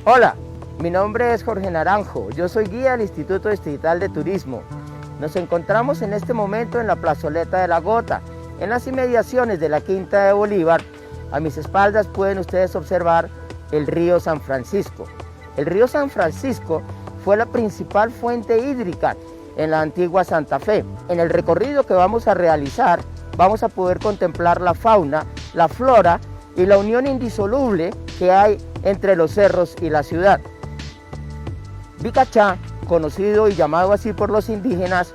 Hola, mi nombre es Jorge Naranjo, yo soy guía del Instituto Distrital de Turismo. Nos encontramos en este momento en la plazoleta de La Gota, en las inmediaciones de la Quinta de Bolívar. A mis espaldas pueden ustedes observar el río San Francisco. El río San Francisco fue la principal fuente hídrica en la antigua Santa Fe. En el recorrido que vamos a realizar, vamos a poder contemplar la fauna, la flora y la unión indisoluble que hay entre los cerros y la ciudad. Vicachá, conocido y llamado así por los indígenas,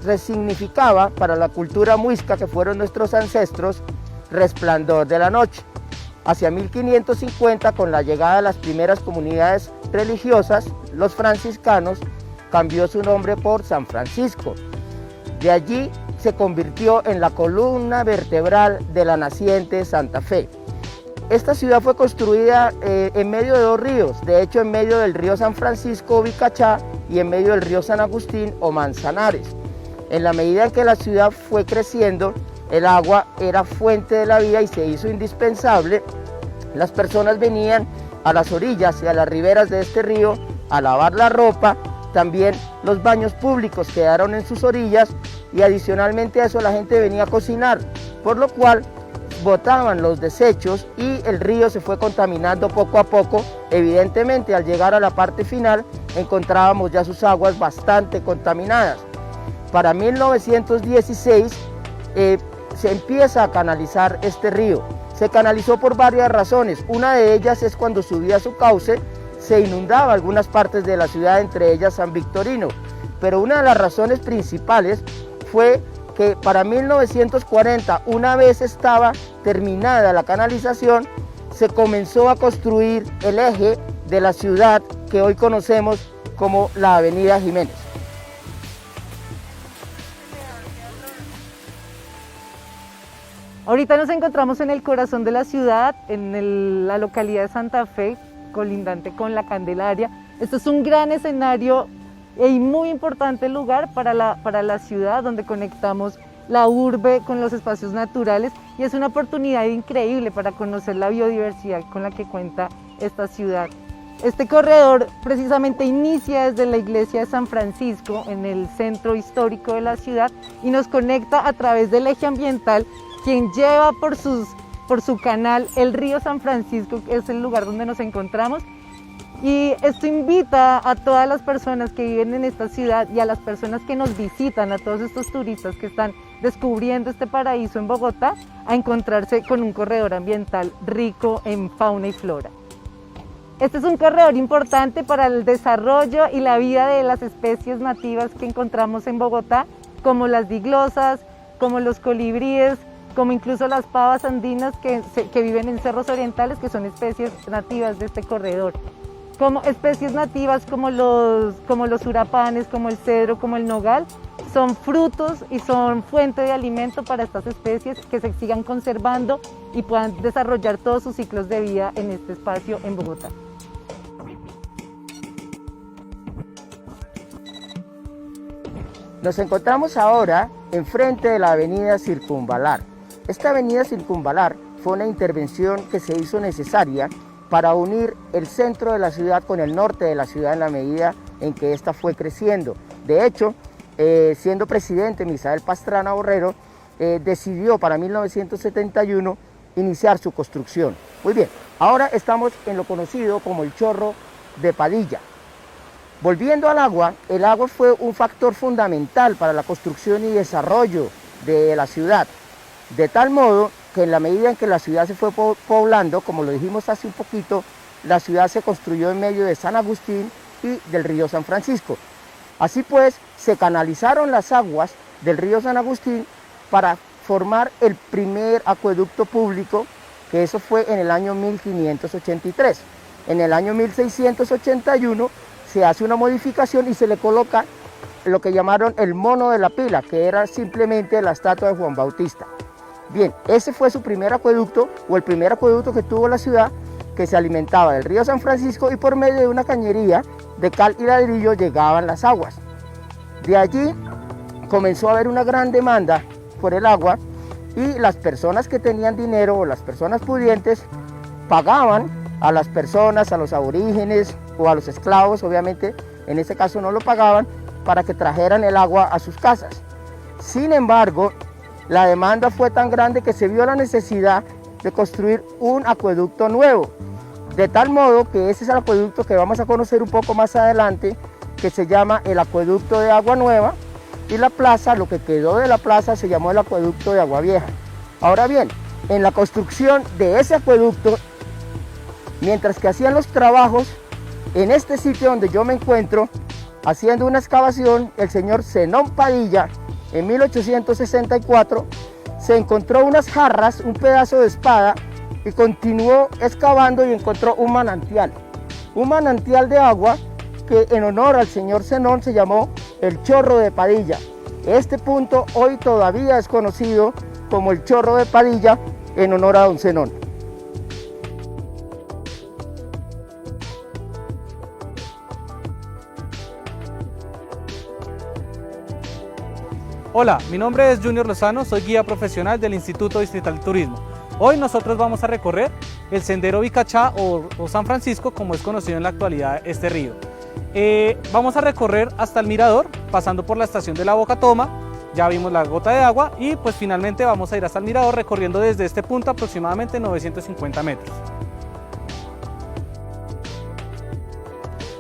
resignificaba para la cultura muisca, que fueron nuestros ancestros, resplandor de la noche. Hacia 1550, con la llegada de las primeras comunidades religiosas, los franciscanos, cambió su nombre por San Francisco. De allí se convirtió en la columna vertebral de la naciente Santa Fe. Esta ciudad fue construida en medio de dos ríos, de hecho en medio del río San Francisco o Vicachá y en medio del río San Agustín o Manzanares. En la medida en que la ciudad fue creciendo, el agua era fuente de la vida y se hizo indispensable. Las personas venían a las orillas y a las riberas de este río a lavar la ropa. También los baños públicos quedaron en sus orillas y adicionalmente a eso la gente venía a cocinar, por lo cual botaban los desechos y el río se fue contaminando poco a poco. Evidentemente, al llegar a la parte final encontrábamos ya sus aguas bastante contaminadas. Para 1916 se empieza a canalizar este río. Se canalizó por varias razones. Una de ellas es cuando subía su cauce, se inundaba algunas partes de la ciudad, entre ellas San Victorino. Pero una de las razones principales fue que para 1940, una vez estaba terminada la canalización, se comenzó a construir el eje de la ciudad que hoy conocemos como la Avenida Jiménez. Ahorita nos encontramos en el corazón de la ciudad, en la localidad de Santa Fe, colindante con la Candelaria. Este es un gran escenario y muy importante lugar para la ciudad, donde conectamos la urbe con los espacios naturales, y es una oportunidad increíble para conocer la biodiversidad con la que cuenta esta ciudad. Este corredor precisamente inicia desde la iglesia de San Francisco, en el centro histórico de la ciudad, y nos conecta a través del eje ambiental, quien lleva por su canal el río San Francisco, que es el lugar donde nos encontramos. Y esto invita a todas las personas que viven en esta ciudad y a las personas que nos visitan, a todos estos turistas que están descubriendo este paraíso en Bogotá, a encontrarse con un corredor ambiental rico en fauna y flora. Este es un corredor importante para el desarrollo y la vida de las especies nativas que encontramos en Bogotá, como las diglosas, como los colibríes, como incluso las pavas andinas que viven en cerros orientales, que son especies nativas de este corredor. Como especies nativas como los urapanes, como el cedro, como el nogal, son frutos y son fuente de alimento para estas especies, que se sigan conservando y puedan desarrollar todos sus ciclos de vida en este espacio en Bogotá. Nos encontramos ahora enfrente de la avenida Circunvalar. Esta avenida Circunvalar fue una intervención que se hizo necesaria para unir el centro de la ciudad con el norte de la ciudad en la medida en que ésta fue creciendo. De hecho, siendo presidente Misael Pastrana Borrero, decidió para 1971 iniciar su construcción. Muy bien, ahora estamos en lo conocido como el Chorro de Padilla. Volviendo al agua, el agua fue un factor fundamental para la construcción y desarrollo de la ciudad, de tal modo que en la medida en que la ciudad se fue poblando, como lo dijimos hace un poquito, la ciudad se construyó en medio de San Agustín y del río San Francisco. Así pues, se canalizaron las aguas del río San Agustín para formar el primer acueducto público, que eso fue en el año 1583. En el año 1681 se hace una modificación y se le coloca lo que llamaron el mono de la pila, que era simplemente la estatua de Juan Bautista. Bien, ese fue su primer acueducto, o el primer acueducto que tuvo la ciudad, que se alimentaba del río San Francisco, y por medio de una cañería de cal y ladrillo llegaban las aguas. De allí comenzó a haber una gran demanda por el agua, y las personas que tenían dinero o las personas pudientes pagaban a las personas, a los aborígenes o a los esclavos, obviamente en este caso no lo pagaban, para que trajeran el agua a sus casas. Sin embargo, la demanda fue tan grande que se vio la necesidad de construir un acueducto nuevo, de tal modo que ese es el acueducto que vamos a conocer un poco más adelante, que se llama el acueducto de Agua Nueva, y la plaza, lo que quedó de la plaza, se llamó el acueducto de Agua Vieja. Ahora bien, en la construcción de ese acueducto, mientras que hacían los trabajos, en este sitio donde yo me encuentro, haciendo una excavación, el señor Zenón Padilla, en 1864, se encontró unas jarras, un pedazo de espada, y continuó excavando y encontró un manantial de agua que en honor al señor Zenón se llamó el Chorro de Padilla. Este punto hoy todavía es conocido como el Chorro de Padilla en honor a don Zenón. Hola, mi nombre es Junior Lozano, soy guía profesional del Instituto Distrital de Turismo. Hoy nosotros vamos a recorrer el Sendero Vicachá o San Francisco, como es conocido en la actualidad este río. Vamos a recorrer hasta el mirador, pasando por la estación de la Boca Toma, ya vimos la gota de agua y pues finalmente vamos a ir hasta el mirador recorriendo desde este punto aproximadamente 950 metros.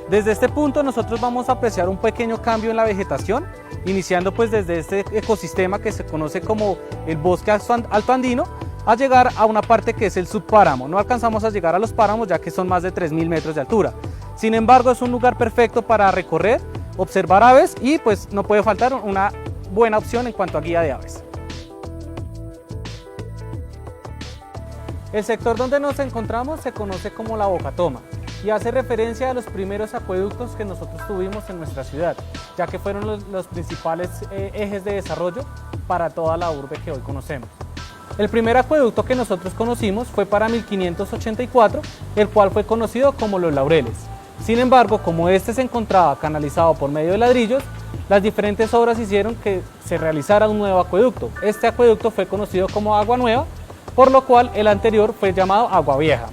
Desde este punto nosotros vamos a apreciar un pequeño cambio en la vegetación, iniciando pues desde este ecosistema que se conoce como el bosque alto andino, a llegar a una parte que es el subpáramo. No alcanzamos a llegar a los páramos ya que son más de 3000 metros de altura. Sin embargo, es un lugar perfecto para recorrer, observar aves y pues no puede faltar una buena opción en cuanto a guía de aves. El sector donde nos encontramos se conoce como la Boca Toma y hace referencia a los primeros acueductos que nosotros tuvimos en nuestra ciudad, ya que fueron los principales ejes de desarrollo para toda la urbe que hoy conocemos. El primer acueducto que nosotros conocimos fue para 1584, el cual fue conocido como Los Laureles. Sin embargo, como este se encontraba canalizado por medio de ladrillos, las diferentes obras hicieron que se realizara un nuevo acueducto. Este acueducto fue conocido como Agua Nueva, por lo cual el anterior fue llamado Agua Vieja.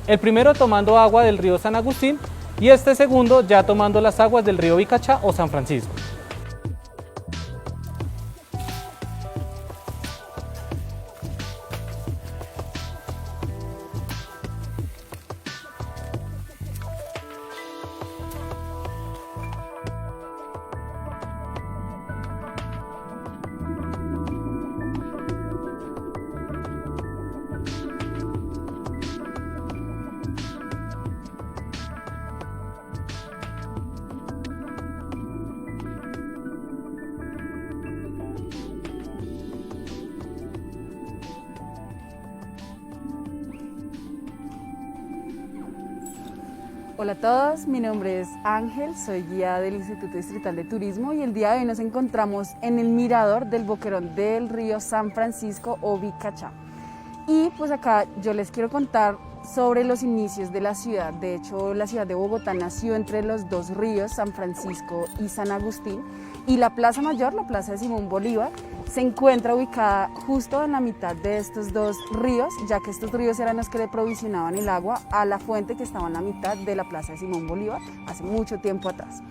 El primero tomando agua del río San Agustín y este segundo ya tomando las aguas del río Vicachá o San Francisco. Hola a todos, mi nombre es Ángel, soy guía del Instituto Distrital de Turismo y el día de hoy nos encontramos en el mirador del boquerón del río San Francisco o Vicachá. Y pues acá yo les quiero contar sobre los inicios de la ciudad. De hecho, la ciudad de Bogotá nació entre los dos ríos, San Francisco y San Agustín, y la Plaza Mayor, la Plaza de Simón Bolívar, se encuentra ubicada justo en la mitad de estos dos ríos, ya que estos ríos eran los que le provisionaban el agua a la fuente que estaba en la mitad de la Plaza de Simón Bolívar hace mucho tiempo atrás.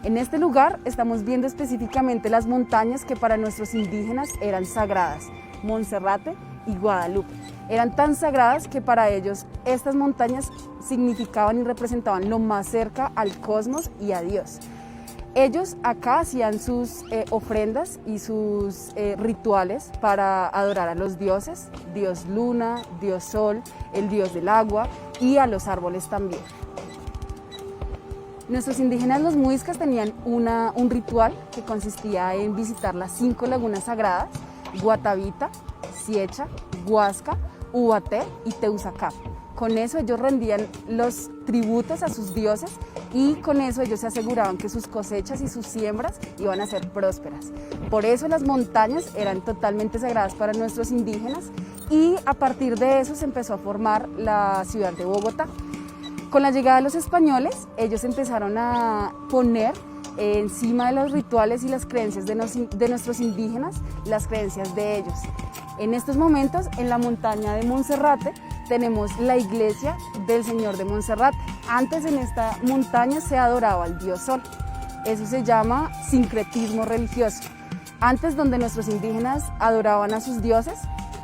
En este lugar estamos viendo específicamente las montañas que para nuestros indígenas eran sagradas, Monserrate y Guadalupe. Eran tan sagradas que para ellos estas montañas significaban y representaban lo más cerca al cosmos y a Dios. Ellos acá hacían sus ofrendas y sus rituales para adorar a los dioses, Dios Luna, Dios Sol, el Dios del agua y a los árboles también. Nuestros indígenas los muiscas tenían un ritual que consistía en visitar las 5 lagunas sagradas, Guatavita, Siecha, Huasca, Ubaté y Teuzacá. Con eso ellos rendían los tributos a sus dioses y con eso ellos se aseguraban que sus cosechas y sus siembras iban a ser prósperas. Por eso las montañas eran totalmente sagradas para nuestros indígenas y a partir de eso se empezó a formar la ciudad de Bogotá. Con la llegada de los españoles, ellos empezaron a poner encima de los rituales y las creencias de nuestros indígenas, las creencias de ellos. En estos momentos, en la montaña de Monserrate, tenemos la iglesia del Señor de Monserrate. Antes en esta montaña se adoraba al dios Sol. Eso se llama sincretismo religioso. Antes, donde nuestros indígenas adoraban a sus dioses,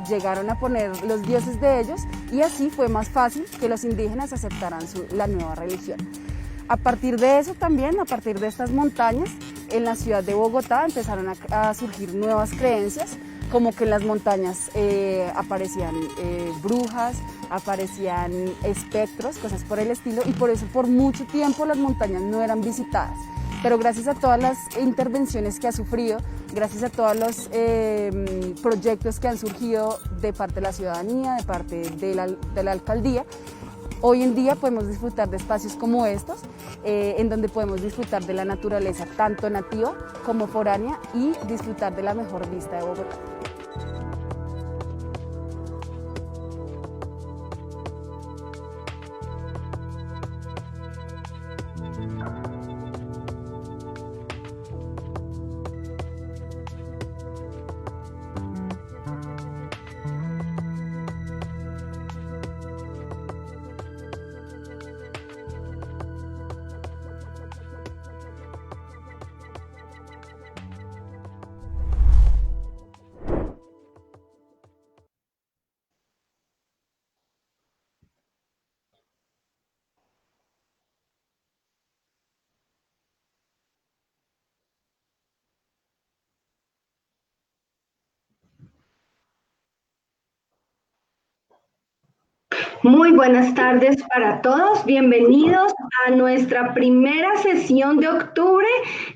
llegaron a poner los dioses de ellos y así fue más fácil que los indígenas aceptaran la nueva religión. A partir de eso también, a partir de estas montañas, en la ciudad de Bogotá empezaron a surgir nuevas creencias, como que en las montañas aparecían brujas, aparecían espectros, cosas por el estilo, y por eso por mucho tiempo las montañas no eran visitadas. Pero gracias a todas las intervenciones que ha sufrido, gracias a todos los proyectos que han surgido de parte de la ciudadanía, de parte de la alcaldía, hoy en día podemos disfrutar de espacios como estos, en donde podemos disfrutar de la naturaleza tanto nativa como foránea y disfrutar de la mejor vista de Bogotá. Muy buenas tardes para todos, bienvenidos a nuestra primera sesión de octubre.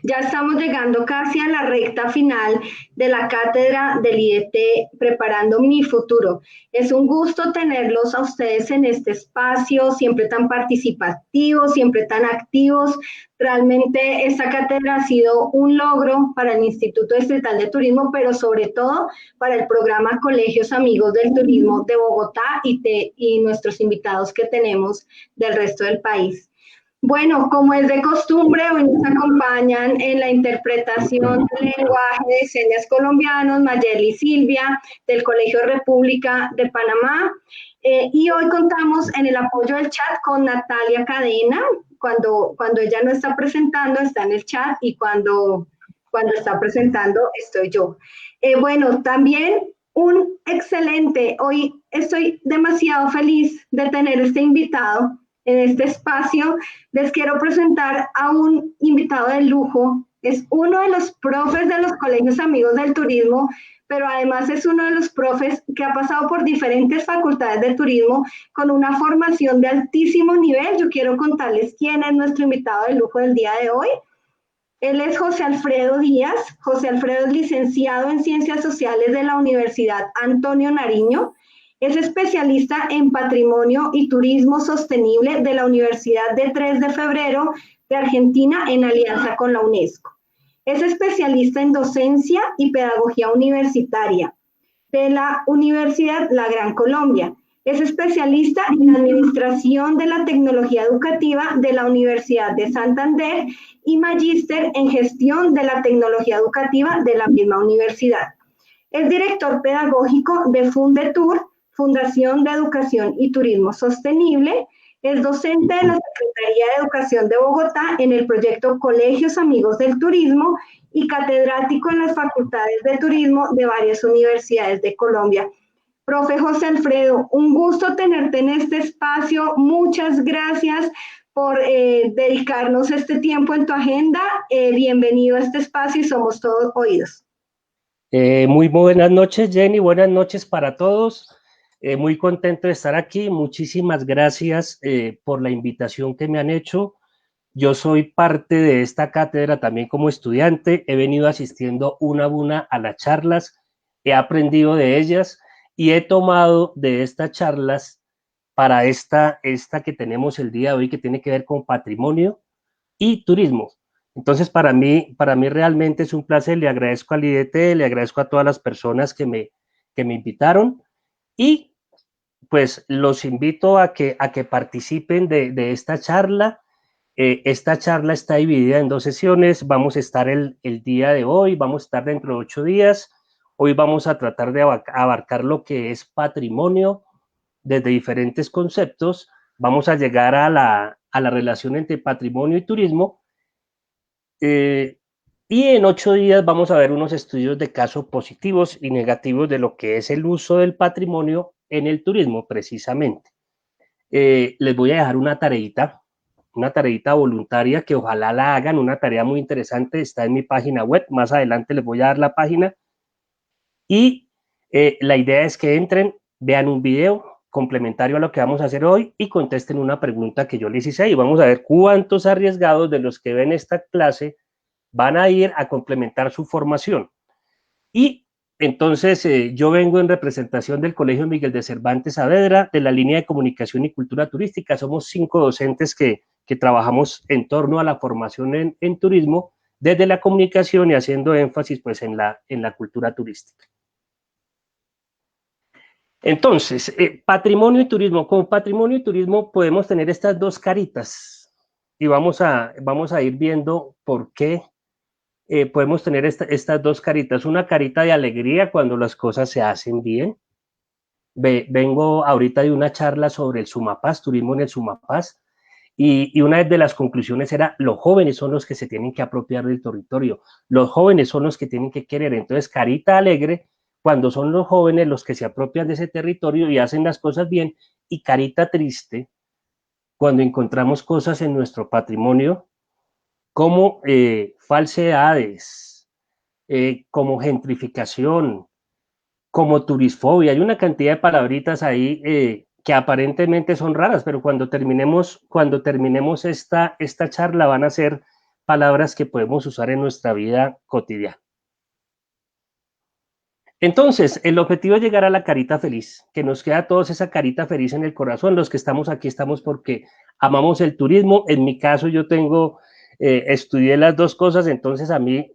Ya estamos llegando casi a la recta final de la cátedra del IDT Preparando mi Futuro. Es un gusto tenerlos a ustedes en este espacio, siempre tan participativos, siempre tan activos. Realmente esta cátedra ha sido un logro para el Instituto Distrital de Turismo, pero sobre todo para el programa Colegios Amigos del Turismo de Bogotá y nuestros invitados que tenemos del resto del país. Bueno, como es de costumbre, hoy nos acompañan en la interpretación del lenguaje de señas colombianos Mayeli Silvia, del Colegio República de Panamá, y hoy contamos en el apoyo del chat con Natalia Cadena. Cuando ella no está presentando, está en el chat, y cuando está presentando, estoy yo. Bueno, también un excelente, hoy estoy demasiado feliz de tener este invitado en este espacio. Les quiero presentar a un invitado de lujo. Es uno de los profes de los Colegios Amigos del Turismo, pero además es uno de los profes que ha pasado por diferentes facultades de turismo con una formación de altísimo nivel. Yo quiero contarles quién es nuestro invitado de lujo del día de hoy. Él es José Alfredo Díaz. José Alfredo es licenciado en Ciencias Sociales de la Universidad Antonio Nariño. Es especialista en Patrimonio y Turismo Sostenible de la Universidad de 3 de Febrero de Argentina en alianza con la UNESCO. Es especialista en Docencia y Pedagogía Universitaria de la Universidad La Gran Colombia. Es especialista en Administración de la Tecnología Educativa de la Universidad de Santander y magíster en Gestión de la Tecnología Educativa de la misma universidad. Es director pedagógico de Fundetur, Fundación de Educación y Turismo Sostenible. Es docente de la Secretaría de Educación de Bogotá en el proyecto Colegios Amigos del Turismo y catedrático en las facultades de turismo de varias universidades de Colombia. Profe José Alfredo, un gusto tenerte en este espacio. Muchas gracias por dedicarnos este tiempo en tu agenda. Bienvenido a este espacio y somos todos oídos. Muy buenas noches, Jenny. Buenas noches para todos. Muy contento de estar aquí. Muchísimas gracias por la invitación que me han hecho. Yo soy parte de esta cátedra también como estudiante. He venido asistiendo una a una a las charlas, he aprendido de ellas y he tomado de estas charlas para esta que tenemos el día de hoy, que tiene que ver con patrimonio y turismo. Entonces, para mí realmente es un placer. Le agradezco al IDT, le agradezco a todas las personas que me invitaron. Y pues los invito a que participen de esta charla. Esta charla está dividida en 2 sesiones. Vamos a estar el día de hoy, vamos a estar dentro de 8 días. Hoy vamos a tratar de abarcar lo que es patrimonio desde diferentes conceptos, vamos a llegar a la relación entre patrimonio y turismo. Y en 8 días vamos a ver unos estudios de caso positivos y negativos de lo que es el uso del patrimonio en el turismo, precisamente. Les voy a dejar una tareita voluntaria que ojalá la hagan, una tarea muy interesante, está en mi página web, más adelante les voy a dar la página. Y la idea es que entren, vean un video complementario a lo que vamos a hacer hoy y contesten una pregunta que yo les hice y vamos a ver cuántos arriesgados de los que ven esta clase van a ir a complementar su formación. Y entonces yo vengo en representación del Colegio Miguel de Cervantes Saavedra, de la línea de comunicación y cultura turística. Somos 5 docentes que trabajamos en torno a la formación en turismo, desde la comunicación y haciendo énfasis pues en la cultura turística. Entonces, patrimonio y turismo. Como patrimonio y turismo podemos tener estas dos caritas y vamos a ir viendo por qué podemos tener estas dos caritas. Una carita de alegría cuando las cosas se hacen bien. Vengo ahorita de una charla sobre el Sumapaz, turismo en el Sumapaz, y una de las conclusiones era: los jóvenes son los que se tienen que apropiar del territorio, los jóvenes son los que tienen que querer. Entonces, carita alegre cuando son los jóvenes los que se apropian de ese territorio y hacen las cosas bien, y carita triste cuando encontramos cosas en nuestro patrimonio como falsedades, como gentrificación, como turisfobia. Hay una cantidad de palabritas ahí que aparentemente son raras, pero cuando terminemos esta charla van a ser palabras que podemos usar en nuestra vida cotidiana. Entonces, el objetivo es llegar a la carita feliz, que nos queda a todos esa carita feliz en el corazón. Los que estamos aquí estamos porque amamos el turismo. En mi caso, yo estudié las dos cosas, entonces a mí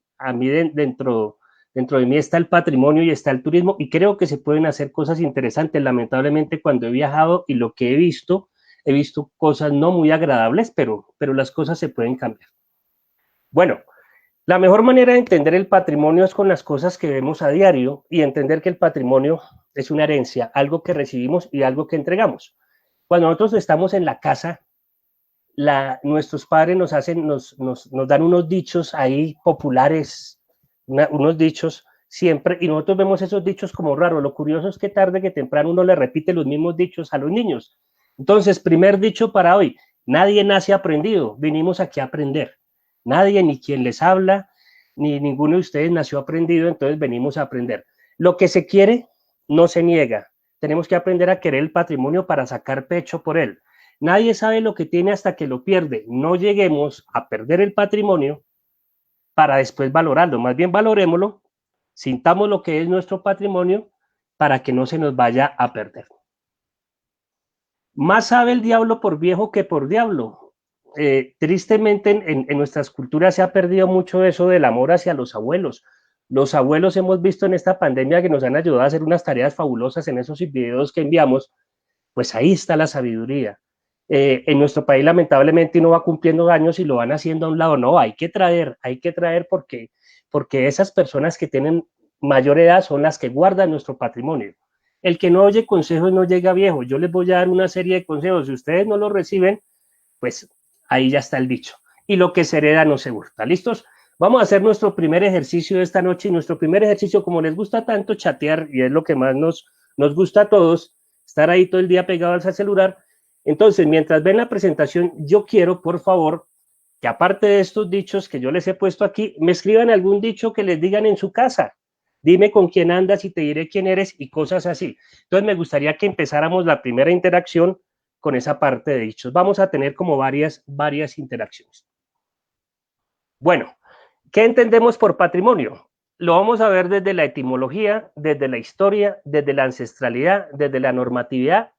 dentro de mí está el patrimonio y está el turismo, y creo que se pueden hacer cosas interesantes. Lamentablemente, cuando he viajado y lo que he visto cosas no muy agradables, pero las cosas se pueden cambiar. Bueno, la mejor manera de entender el patrimonio es con las cosas que vemos a diario y entender que el patrimonio es una herencia, algo que recibimos y algo que entregamos. Cuando nosotros estamos en la casa, nuestros padres nos dan unos dichos ahí populares, unos dichos siempre, y nosotros vemos esos dichos como raros. Lo curioso es que tarde que temprano uno le repite los mismos dichos a los niños. Entonces, primer dicho para hoy: nadie nace aprendido, vinimos aquí a aprender. Nadie, ni quien les habla, ni ninguno de ustedes nació aprendido, entonces venimos a aprender. Lo que se quiere no se niega. Tenemos que aprender a querer el patrimonio para sacar pecho por él. Nadie sabe lo que tiene hasta que lo pierde. No lleguemos a perder el patrimonio para después valorarlo. Más bien valorémoslo, sintamos lo que es nuestro patrimonio para que no se nos vaya a perder. Más sabe el diablo por viejo que por diablo. Tristemente en nuestras culturas se ha perdido mucho eso del amor hacia los abuelos. Los abuelos hemos visto en esta pandemia que nos han ayudado a hacer unas tareas fabulosas en esos videos que enviamos. Pues ahí está la sabiduría. En nuestro país lamentablemente uno va cumpliendo años y lo van haciendo a un lado. No, hay que traer porque esas personas que tienen mayor edad son las que guardan nuestro patrimonio. El que no oye consejos no llega viejo. Yo les voy a dar una serie de consejos. Si ustedes no los reciben, pues ahí ya está el dicho. Y lo que se hereda no se hurta. ¿Listos? Vamos a hacer nuestro primer ejercicio de esta noche. Y nuestro primer ejercicio, como les gusta tanto chatear, y es lo que más nos gusta a todos, estar ahí todo el día pegados al celular. Entonces, mientras ven la presentación, yo quiero, por favor, que aparte de estos dichos que yo les he puesto aquí, me escriban algún dicho que les digan en su casa. Dime con quién andas y te diré quién eres, y cosas así. Entonces, me gustaría que empezáramos la primera interacción con esa parte de dichos. Vamos a tener como varias interacciones. Bueno, ¿qué entendemos por patrimonio? Lo vamos a ver desde la etimología, desde la historia, desde la ancestralidad, desde la normatividad,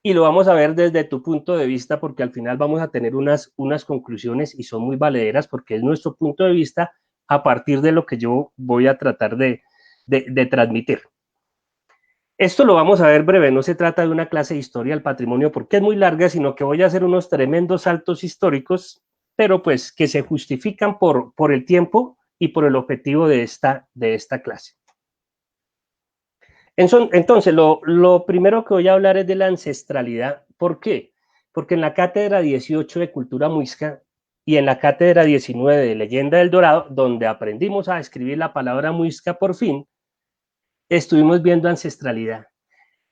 y lo vamos a ver desde tu punto de vista, porque al final vamos a tener unas conclusiones y son muy valederas porque es nuestro punto de vista a partir de lo que yo voy a tratar de transmitir. Esto lo vamos a ver breve, no se trata de una clase de historia del patrimonio porque es muy larga, sino que voy a hacer unos tremendos saltos históricos, pero pues que se justifican por el tiempo y por el objetivo de esta clase. Entonces, lo primero que voy a hablar es de la ancestralidad. ¿Por qué? Porque en la cátedra 18 de Cultura Muisca y en la cátedra 19 de Leyenda del Dorado, donde aprendimos a escribir la palabra muisca por fin, estuvimos viendo ancestralidad.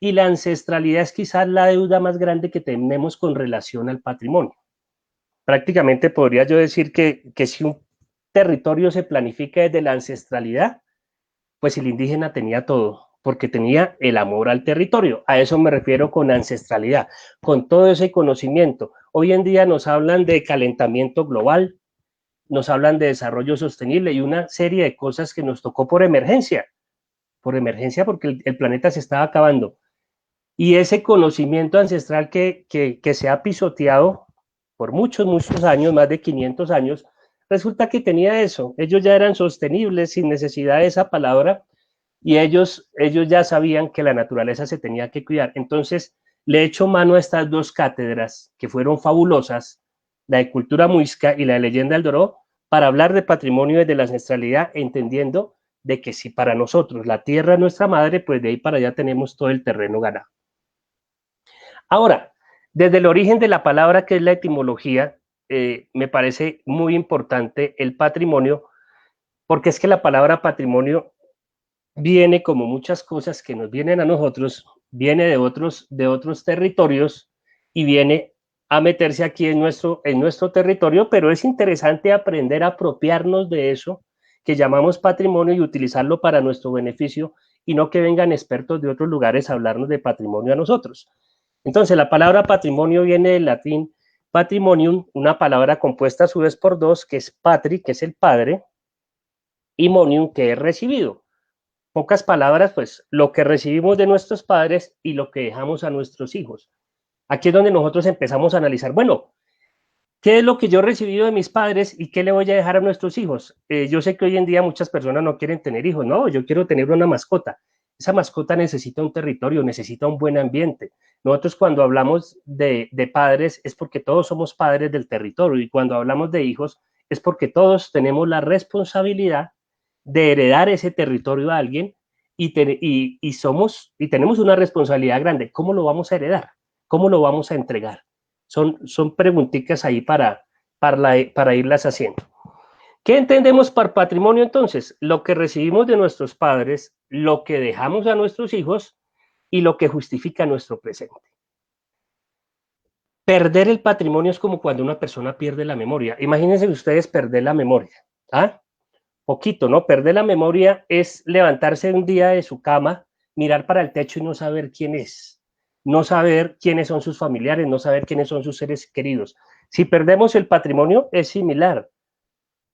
Y la ancestralidad es quizás la deuda más grande que tenemos con relación al patrimonio. Prácticamente podría yo decir que si un territorio se planifica desde la ancestralidad, pues el indígena tenía todo, porque tenía el amor al territorio. A eso me refiero con ancestralidad, con todo ese conocimiento. Hoy en día nos hablan de calentamiento global, nos hablan de desarrollo sostenible y una serie de cosas que nos tocó por emergencia porque el planeta se estaba acabando. Y ese conocimiento ancestral que se ha pisoteado por muchos, muchos años, más de 500 años, resulta que tenía eso. Ellos ya eran sostenibles sin necesidad de esa palabra y ellos ya sabían que la naturaleza se tenía que cuidar. Entonces, le echo mano a estas dos cátedras que fueron fabulosas, la de Cultura Muisca y la de Leyenda del Dorado, para hablar de patrimonio desde la ancestralidad, entendiendo de que si para nosotros la tierra es nuestra madre, pues de ahí para allá tenemos todo el terreno ganado. Ahora, desde el origen de la palabra, que es la etimología, me parece muy importante el patrimonio, porque es que la palabra patrimonio viene, como muchas cosas que nos vienen a nosotros, viene de otros territorios y viene a meterse aquí en nuestro territorio, pero es interesante aprender a apropiarnos de eso que llamamos patrimonio y utilizarlo para nuestro beneficio y no que vengan expertos de otros lugares a hablarnos de patrimonio a nosotros. Entonces, la palabra patrimonio viene del latín patrimonium, una palabra compuesta a su vez por dos, que es patri, que es el padre, y monium, que es recibido. Pocas palabras, pues, lo que recibimos de nuestros padres y lo que dejamos a nuestros hijos. Aquí es donde nosotros empezamos a analizar, bueno, ¿qué es lo que yo he recibido de mis padres y qué le voy a dejar a nuestros hijos? Yo sé que hoy en día muchas personas no quieren tener hijos, no, yo quiero tener una mascota. Esa mascota necesita un territorio, necesita un buen ambiente. Nosotros cuando hablamos de padres es porque todos somos padres del territorio y cuando hablamos de hijos es porque todos tenemos la responsabilidad de heredar ese territorio a alguien y tenemos una responsabilidad grande. ¿Cómo lo vamos a heredar? ¿Cómo lo vamos a entregar? Son preguntitas ahí para irlas haciendo. ¿Qué entendemos por patrimonio entonces? Lo que recibimos de nuestros padres, lo que dejamos a nuestros hijos y lo que justifica nuestro presente. Perder el patrimonio es como cuando una persona pierde la memoria. Imagínense ustedes perder la memoria. ¿Ah? Poquito, ¿no? Perder la memoria es levantarse un día de su cama, mirar para el techo y no saber quién es. No saber quiénes son sus familiares, no saber quiénes son sus seres queridos. Si perdemos el patrimonio es similar,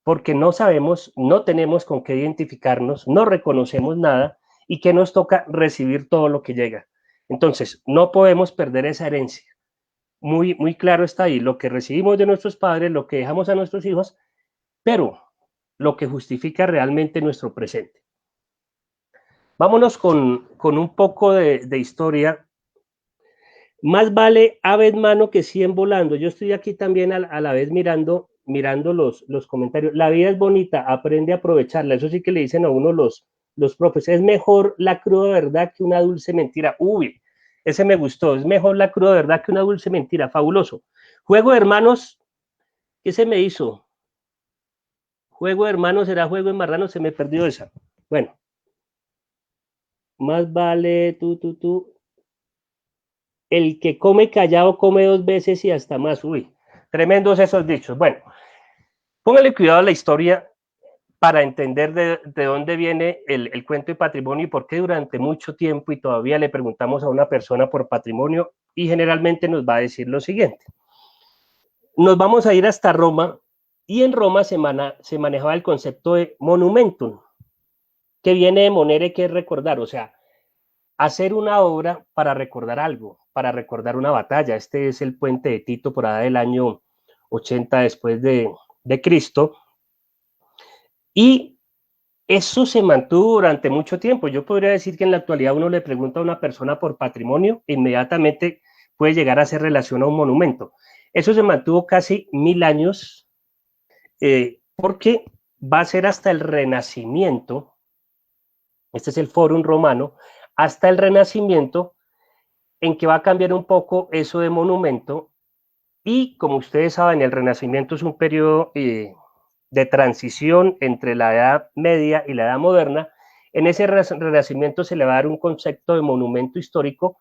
porque no sabemos, no tenemos con qué identificarnos, no reconocemos nada y que nos toca recibir todo lo que llega. Entonces, no podemos perder esa herencia. Muy, muy claro está ahí, lo que recibimos de nuestros padres, lo que dejamos a nuestros hijos, pero lo que justifica realmente nuestro presente. Vámonos con un poco de historia. Más vale ave en mano que 100 volando. Yo estoy aquí también a la vez mirando los comentarios. La vida es bonita, aprende a aprovecharla. Eso sí que le dicen a uno los profes. Es mejor la cruda verdad que una dulce mentira. Uy, ese me gustó. Es mejor la cruda verdad que una dulce mentira. Fabuloso. Juego de hermanos, ¿qué se me hizo? Juego de hermanos, ¿será juego de marrano? Se me perdió esa. Bueno. Más vale tú. El que come callado come 2 veces y hasta más. Uy, tremendos esos dichos. Bueno, póngale cuidado a la historia para entender de dónde viene el cuento de patrimonio y por qué durante mucho tiempo y todavía le preguntamos a una persona por patrimonio y generalmente nos va a decir lo siguiente. Nos vamos a ir hasta Roma y en Roma se manejaba el concepto de monumentum, que viene de monere, que es recordar, o sea, hacer una obra para recordar algo, para recordar una batalla. Este es el puente de Tito por allá del año 80 después de Cristo. Y eso se mantuvo durante mucho tiempo. Yo podría decir que en la actualidad uno le pregunta a una persona por patrimonio, inmediatamente puede llegar a hacer relación a un monumento. Eso se mantuvo casi 1000 años, porque va a ser hasta el Renacimiento, este es el Fórum Romano, hasta el Renacimiento, en que va a cambiar un poco eso de monumento. Y como ustedes saben, el Renacimiento es un periodo de transición entre la Edad Media y la Edad Moderna. En ese Renacimiento se le va a dar un concepto de monumento histórico,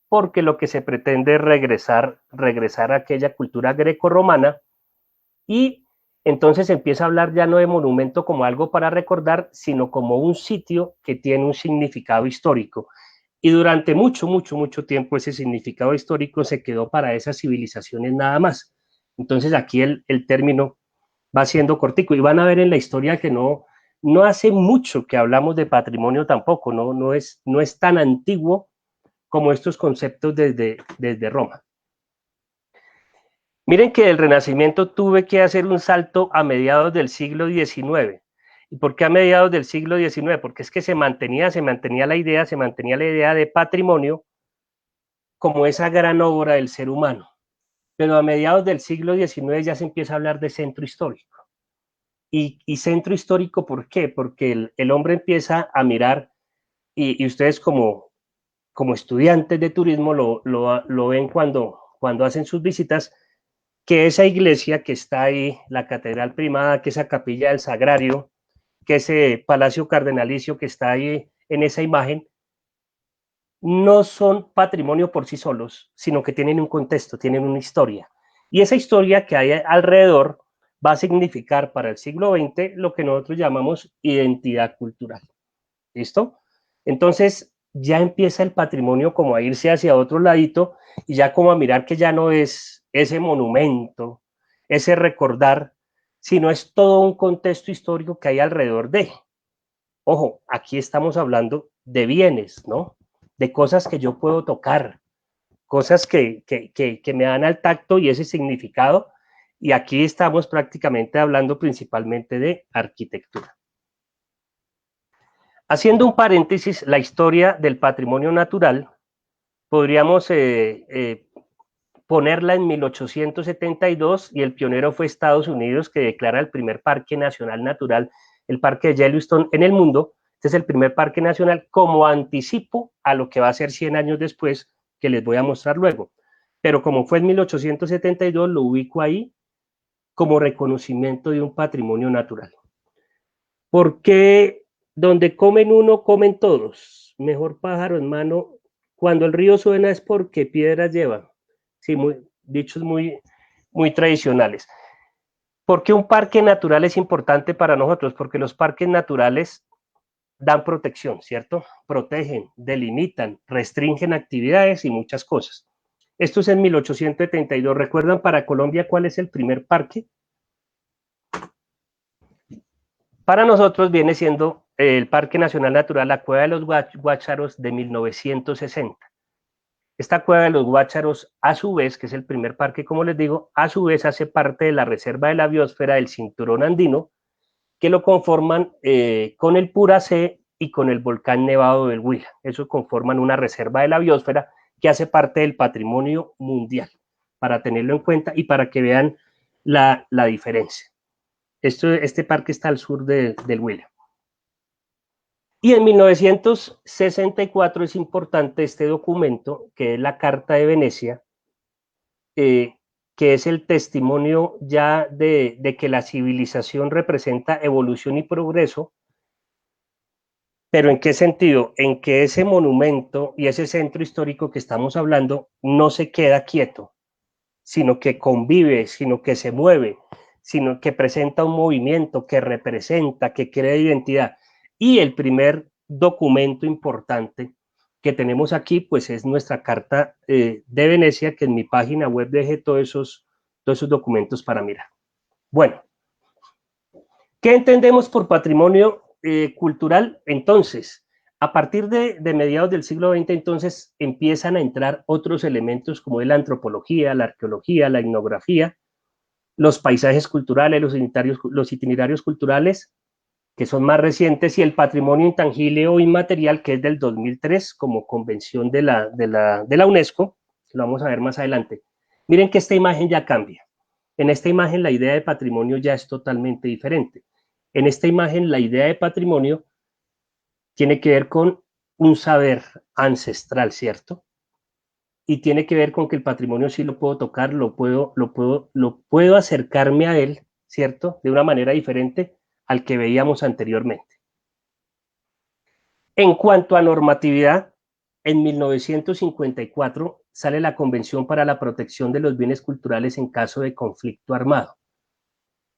porque lo que se pretende es regresar a aquella cultura grecorromana, y entonces empieza a hablar ya no de monumento como algo para recordar, sino como un sitio que tiene un significado histórico. Y durante mucho tiempo ese significado histórico se quedó para esas civilizaciones nada más. Entonces aquí el término va siendo cortico, y van a ver en la historia que no hace mucho que hablamos de patrimonio tampoco, no es tan antiguo como estos conceptos desde Roma. Miren que del Renacimiento tuve que hacer un salto a mediados del siglo XIX. ¿Y por qué a mediados del siglo XIX? Porque es que se mantenía la idea de patrimonio como esa gran obra del ser humano. Pero a mediados del siglo XIX ya se empieza a hablar de centro histórico. ¿Y centro histórico por qué? Porque el hombre empieza a mirar, y ustedes como estudiantes de turismo lo ven cuando hacen sus visitas, que esa iglesia que está ahí, la Catedral Primada, que esa capilla del Sagrario, que ese Palacio Cardenalicio que está ahí en esa imagen, no son patrimonio por sí solos, sino que tienen un contexto, tienen una historia. Y esa historia que hay alrededor va a significar para el siglo XX lo que nosotros llamamos identidad cultural. ¿Listo? Entonces ya empieza el patrimonio como a irse hacia otro ladito, y ya como a mirar que ya no es ese monumento, ese recordar, sino es todo un contexto histórico que hay alrededor de. Ojo, aquí estamos hablando de bienes, ¿no? De cosas que yo puedo tocar, cosas que me dan al tacto y ese significado, y aquí estamos prácticamente hablando principalmente de arquitectura. Haciendo un paréntesis, la historia del patrimonio natural, podríamos ponerla en 1872, y el pionero fue Estados Unidos, que declara el primer parque nacional natural, el parque de Yellowstone, en el mundo. Este es el primer parque nacional como anticipo a lo que va a ser 100 años después, que les voy a mostrar luego. Pero como fue en 1872, lo ubico ahí como reconocimiento de un patrimonio natural. ¿Por qué donde comen uno, comen todos? Mejor pájaro en mano. Cuando el río suena es porque piedras lleva. Sí, dichos muy tradicionales. ¿Por qué un parque natural es importante para nosotros? Porque los parques naturales dan protección, ¿cierto? Protegen, delimitan, restringen actividades y muchas cosas. Esto es en 1872. ¿Recuerdan para Colombia cuál es el primer parque? Para nosotros viene siendo el Parque Nacional Natural La Cueva de los Guácharos de 1960. Esta Cueva de los Guácharos, a su vez, que es el primer parque, como les digo, a su vez hace parte de la Reserva de la Biosfera del Cinturón Andino, que lo conforman con el Puracé y con el volcán Nevado del Huila. Eso conforman una reserva de la biosfera que hace parte del patrimonio mundial, para tenerlo en cuenta y para que vean la diferencia. Este parque está al sur del Huila. Y en 1964 es importante este documento, que es la Carta de Venecia, que es el testimonio ya de que la civilización representa evolución y progreso. ¿Pero en qué sentido? En que ese monumento y ese centro histórico que estamos hablando no se queda quieto, sino que convive, sino que se mueve, sino que presenta un movimiento, que representa, que crea identidad. Y el primer documento importante que tenemos aquí, pues es nuestra Carta de Venecia, que en mi página web dejé todos esos documentos para mirar. Bueno, ¿qué entendemos por patrimonio cultural? Entonces, a partir de mediados del siglo XX, entonces empiezan a entrar otros elementos como la antropología, la arqueología, la etnografía, los paisajes culturales, los itinerarios culturales, que son más recientes, y el patrimonio intangible o inmaterial, que es del 2003 como convención de la UNESCO, que lo vamos a ver más adelante. Miren que esta imagen ya cambia. En esta imagen la idea de patrimonio ya es totalmente diferente. En esta imagen la idea de patrimonio tiene que ver con un saber ancestral, ¿cierto? Y tiene que ver con que el patrimonio sí lo puedo tocar, lo puedo acercarme a él, ¿cierto? De una manera diferente al que veíamos anteriormente. En cuanto a normatividad, en 1954 sale la Convención para la Protección de los Bienes Culturales en caso de conflicto armado.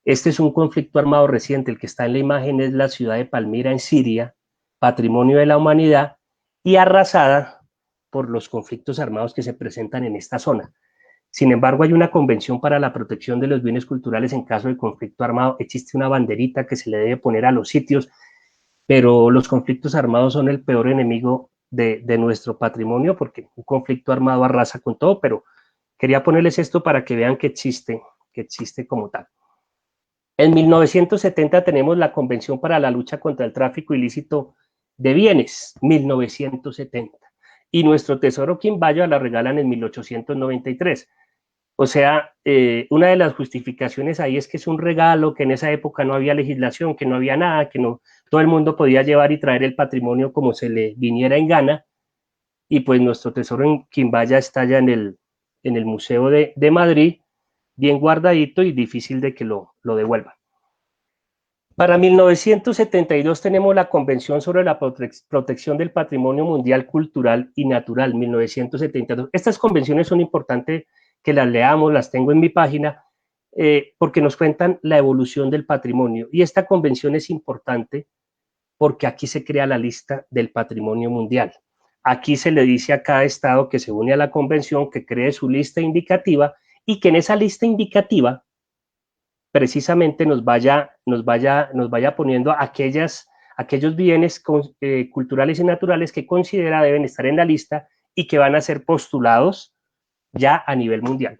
Este es un conflicto armado reciente, el que está en la imagen es la ciudad de Palmira en Siria, patrimonio de la humanidad y arrasada por los conflictos armados que se presentan en esta zona. Sin embargo, hay una convención para la protección de los bienes culturales en caso de conflicto armado. Existe una banderita que se le debe poner a los sitios, pero los conflictos armados son el peor enemigo de nuestro patrimonio, porque un conflicto armado arrasa con todo, pero quería ponerles esto para que vean que existe como tal. En 1970 tenemos la Convención para la Lucha contra el Tráfico Ilícito de Bienes, 1970. Y nuestro tesoro Quimbaya la regalan en 1893. O sea, una de las justificaciones ahí es que es un regalo, que en esa época no había legislación, que no había nada, que no todo el mundo podía llevar y traer el patrimonio como se le viniera en gana. Y pues nuestro tesoro en Quimbaya está allá en el Museo de Madrid, bien guardadito y difícil de que lo devuelvan. Para 1972 tenemos la Convención sobre la Protección del Patrimonio Mundial Cultural y Natural, 1972. Estas convenciones son importantes que las leamos, las tengo en mi página, porque nos cuentan la evolución del patrimonio. Y esta convención es importante porque aquí se crea la lista del patrimonio mundial. Aquí se le dice a cada estado que se une a la convención que cree su lista indicativa y que en esa lista indicativa precisamente nos vaya poniendo aquellos bienes culturales y naturales que considera deben estar en la lista y que van a ser postulados ya a nivel mundial.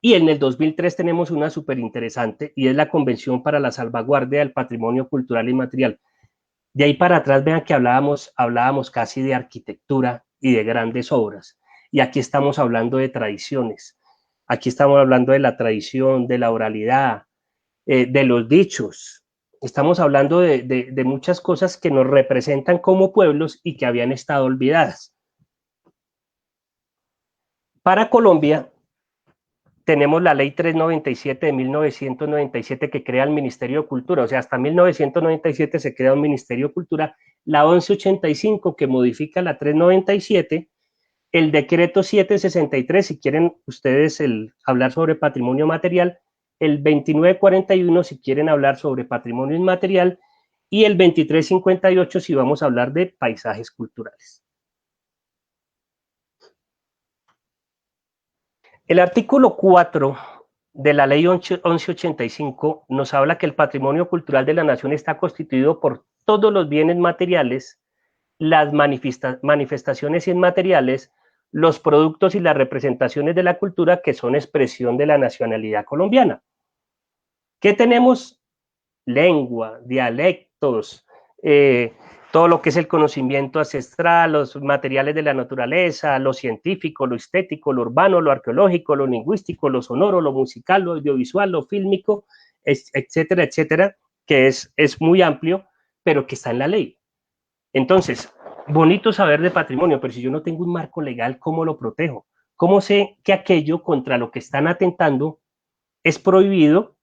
Y en el 2003 tenemos una súper interesante y es la Convención para la Salvaguardia del Patrimonio Cultural y Material. De ahí para atrás vean que hablábamos casi de arquitectura y de grandes obras. Y aquí estamos hablando de tradiciones. Aquí estamos hablando de la tradición, de la oralidad, de los dichos. Estamos hablando de muchas cosas que nos representan como pueblos y que habían estado olvidadas. Para Colombia, tenemos la Ley 397 de 1997 que crea el Ministerio de Cultura. O sea, hasta 1997 se crea un Ministerio de Cultura. La 1185 que modifica la 397, el decreto 763, si quieren ustedes hablar sobre patrimonio material, el 2941 si quieren hablar sobre patrimonio inmaterial y el 2358 si vamos a hablar de paisajes culturales. El artículo 4 de la ley 1185 nos habla que el patrimonio cultural de la nación está constituido por todos los bienes materiales, las manifestaciones inmateriales, los productos y las representaciones de la cultura que son expresión de la nacionalidad colombiana. ¿Qué tenemos? Lengua, dialectos, todo lo que es el conocimiento ancestral, los materiales de la naturaleza, lo científico, lo estético, lo urbano, lo arqueológico, lo lingüístico, lo sonoro, lo musical, lo audiovisual, lo fílmico, etcétera, etcétera, que es muy amplio, pero que está en la ley. Entonces, bonito saber de patrimonio, pero si yo no tengo un marco legal, ¿cómo lo protejo? ¿Cómo sé que aquello contra lo que están atentando es prohibido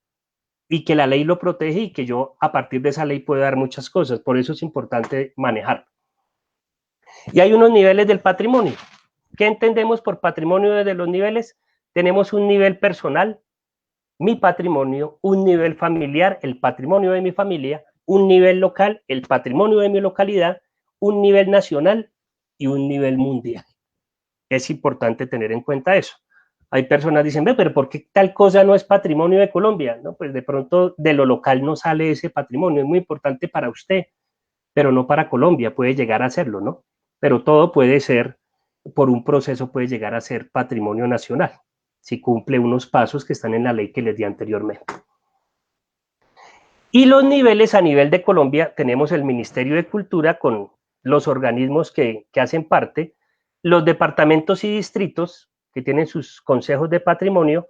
y que la ley lo protege y que yo a partir de esa ley puedo dar muchas cosas? Por eso es importante manejar. Y hay unos niveles del patrimonio. ¿Qué entendemos por patrimonio desde los niveles? Tenemos un nivel personal, mi patrimonio, un nivel familiar, el patrimonio de mi familia, un nivel local, el patrimonio de mi localidad, un nivel nacional y un nivel mundial. Es importante tener en cuenta eso. Hay personas que dicen, pero ¿por qué tal cosa no es patrimonio de Colombia? No, pues de pronto de lo local no sale ese patrimonio. Es muy importante para usted, pero no para Colombia. Puede llegar a serlo, ¿no? Pero todo puede ser, por un proceso puede llegar a ser patrimonio nacional, si cumple unos pasos que están en la ley que les di anteriormente. Y los niveles a nivel de Colombia, tenemos el Ministerio de Cultura con los organismos que hacen parte, los departamentos y distritos que tienen sus consejos de patrimonio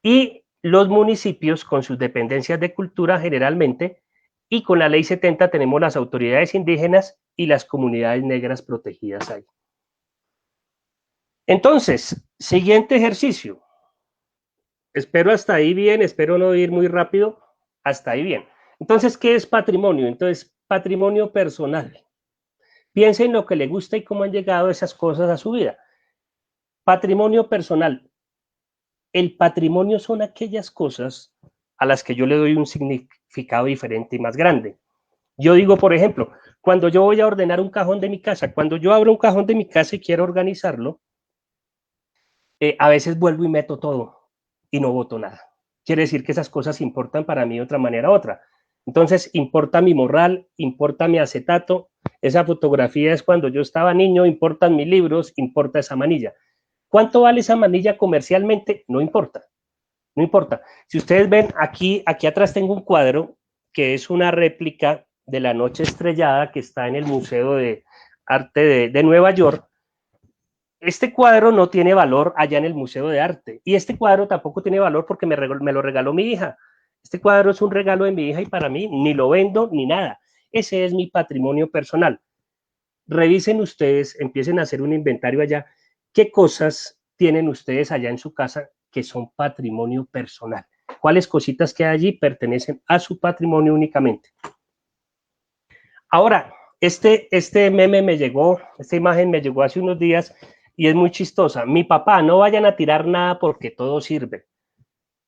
y los municipios con sus dependencias de cultura generalmente y con la ley 70 tenemos las autoridades indígenas y las comunidades negras protegidas ahí. Entonces, siguiente ejercicio. Espero hasta ahí bien, espero no ir muy rápido, hasta ahí bien. Entonces, ¿qué es patrimonio? Entonces, patrimonio personal. Piensa en lo que le gusta y cómo han llegado esas cosas a su vida. Patrimonio personal. El patrimonio son aquellas cosas a las que yo le doy un significado diferente y más grande. Yo digo, por ejemplo, cuando yo voy a ordenar un cajón de mi casa, cuando yo abro un cajón de mi casa y quiero organizarlo, a veces vuelvo y meto todo y no boto nada. Quiere decir que esas cosas importan para mí de otra manera u otra. Entonces, importa mi morral, importa mi acetato, esa fotografía es cuando yo estaba niño, importan mis libros, importa esa manilla. ¿Cuánto vale esa manilla comercialmente? No importa, no importa. Si ustedes ven, aquí atrás tengo un cuadro que es una réplica de La Noche Estrellada que está en el Museo de Arte de Nueva York. Este cuadro no tiene valor allá en el Museo de Arte y este cuadro tampoco tiene valor porque me lo regaló mi hija. Este cuadro es un regalo de mi hija y para mí ni lo vendo ni nada. Ese es mi patrimonio personal. Revisen ustedes, empiecen a hacer un inventario allá. ¿Qué cosas tienen ustedes allá en su casa que son patrimonio personal? ¿Cuáles cositas que hay allí pertenecen a su patrimonio únicamente? Ahora, este meme me llegó, esta imagen me llegó hace unos días y es muy chistosa. Mi papá, no vayan a tirar nada porque todo sirve.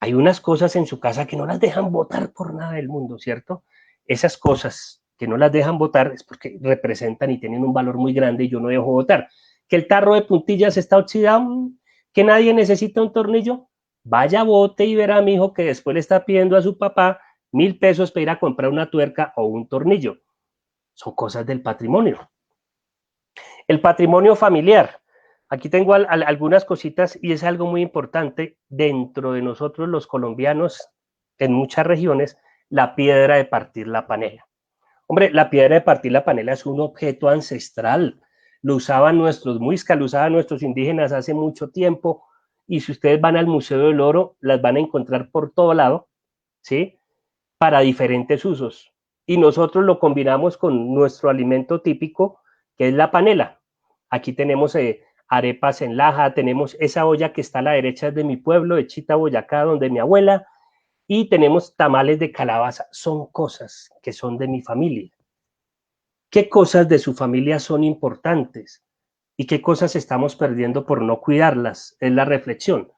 Hay unas cosas en su casa que no las dejan botar por nada del mundo, ¿cierto? Esas cosas que no las dejan botar es porque representan y tienen un valor muy grande y yo no dejo botar. Que el tarro de puntillas está oxidado, que nadie necesita un tornillo, vaya, bote y verá a mi hijo que después le está pidiendo a su papá 1.000 pesos para ir a comprar una tuerca o un tornillo. Son cosas del patrimonio. El patrimonio familiar. Aquí tengo algunas cositas y es algo muy importante dentro de nosotros los colombianos, en muchas regiones, la piedra de partir la panela. Hombre, la piedra de partir la panela es un objeto ancestral. Lo usaban nuestros muiscas, lo usaban nuestros indígenas hace mucho tiempo y si ustedes van al Museo del Oro, las van a encontrar por todo lado, ¿sí? Para diferentes usos. Y nosotros lo combinamos con nuestro alimento típico, que es la panela. Aquí tenemos arepas en laja, tenemos esa olla que está a la derecha de mi pueblo, de Chita, Boyacá, donde mi abuela, y tenemos tamales de calabaza. Son cosas que son de mi familia. ¿Qué cosas de su familia son importantes? ¿Y qué cosas estamos perdiendo por no cuidarlas? Es la reflexión.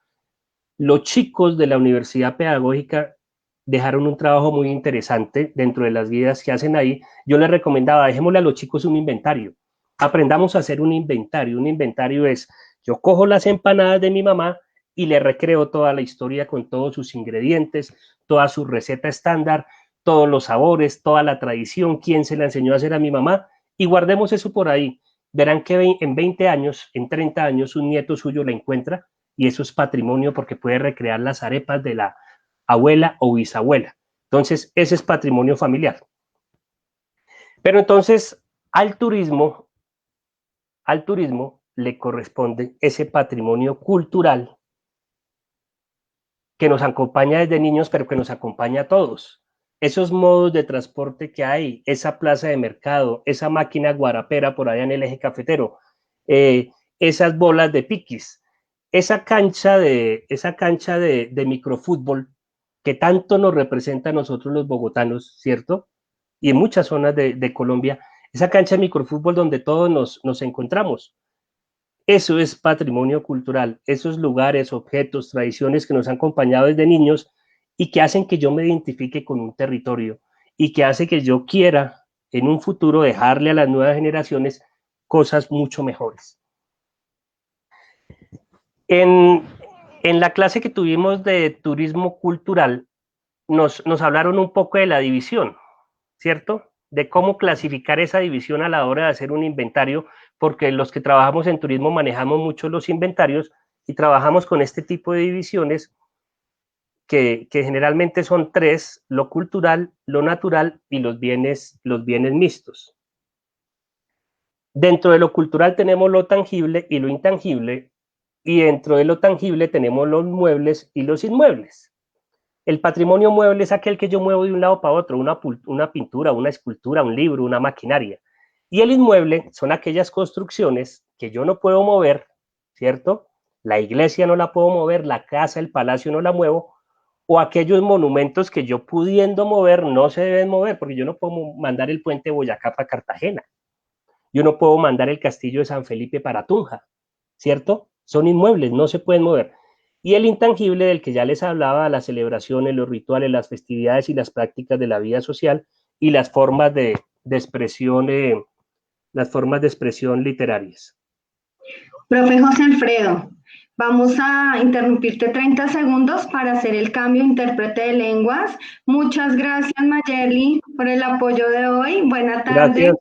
Los chicos de la Universidad Pedagógica dejaron un trabajo muy interesante dentro de las guías que hacen ahí. Yo les recomendaba, dejémosle a los chicos un inventario. Aprendamos a hacer un inventario. Un inventario es, yo cojo las empanadas de mi mamá y le recreo toda la historia con todos sus ingredientes, toda su receta estándar, todos los sabores, toda la tradición, quién se la enseñó a hacer a mi mamá, y guardemos eso por ahí. Verán que en 20 años, en 30 años, un nieto suyo la encuentra y eso es patrimonio porque puede recrear las arepas de la abuela o bisabuela. Entonces, ese es patrimonio familiar. Pero entonces, al turismo le corresponde ese patrimonio cultural que nos acompaña desde niños, pero que nos acompaña a todos. Esos modos de transporte que hay, esa plaza de mercado, esa máquina guarapera por allá en el eje cafetero, esas bolas de piquis, esa cancha de microfútbol que tanto nos representa a nosotros los bogotanos, ¿cierto? Y en muchas zonas de Colombia, esa cancha de microfútbol donde todos nos encontramos. Eso es patrimonio cultural, esos lugares, objetos, tradiciones que nos han acompañado desde niños y que hacen que yo me identifique con un territorio y que hace que yo quiera en un futuro dejarle a las nuevas generaciones cosas mucho mejores. En la clase que tuvimos de turismo cultural, nos hablaron un poco de la división, ¿cierto? De cómo clasificar esa división a la hora de hacer un inventario, porque los que trabajamos en turismo manejamos mucho los inventarios y trabajamos con este tipo de divisiones que generalmente son 3, lo cultural, lo natural y los bienes mixtos. Dentro de lo cultural tenemos lo tangible y lo intangible, y dentro de lo tangible tenemos los muebles y los inmuebles. El patrimonio mueble es aquel que yo muevo de un lado para otro, una pintura, una escultura, un libro, una maquinaria. Y el inmueble son aquellas construcciones que yo no puedo mover, ¿cierto? La iglesia no la puedo mover, la casa, el palacio no la muevo, o aquellos monumentos que yo pudiendo mover no se deben mover, porque yo no puedo mandar el puente de Boyacá para Cartagena, yo no puedo mandar el castillo de San Felipe para Tunja, ¿cierto? Son inmuebles, no se pueden mover. Y el intangible del que ya les hablaba, las celebraciones, los rituales, las festividades y las prácticas de la vida social y las formas de expresión, literarias. Profe José Alfredo, vamos a interrumpirte 30 segundos para hacer el cambio intérprete de lenguas. Muchas gracias, Mayerly, por el apoyo de hoy. Buena tarde. Gracias.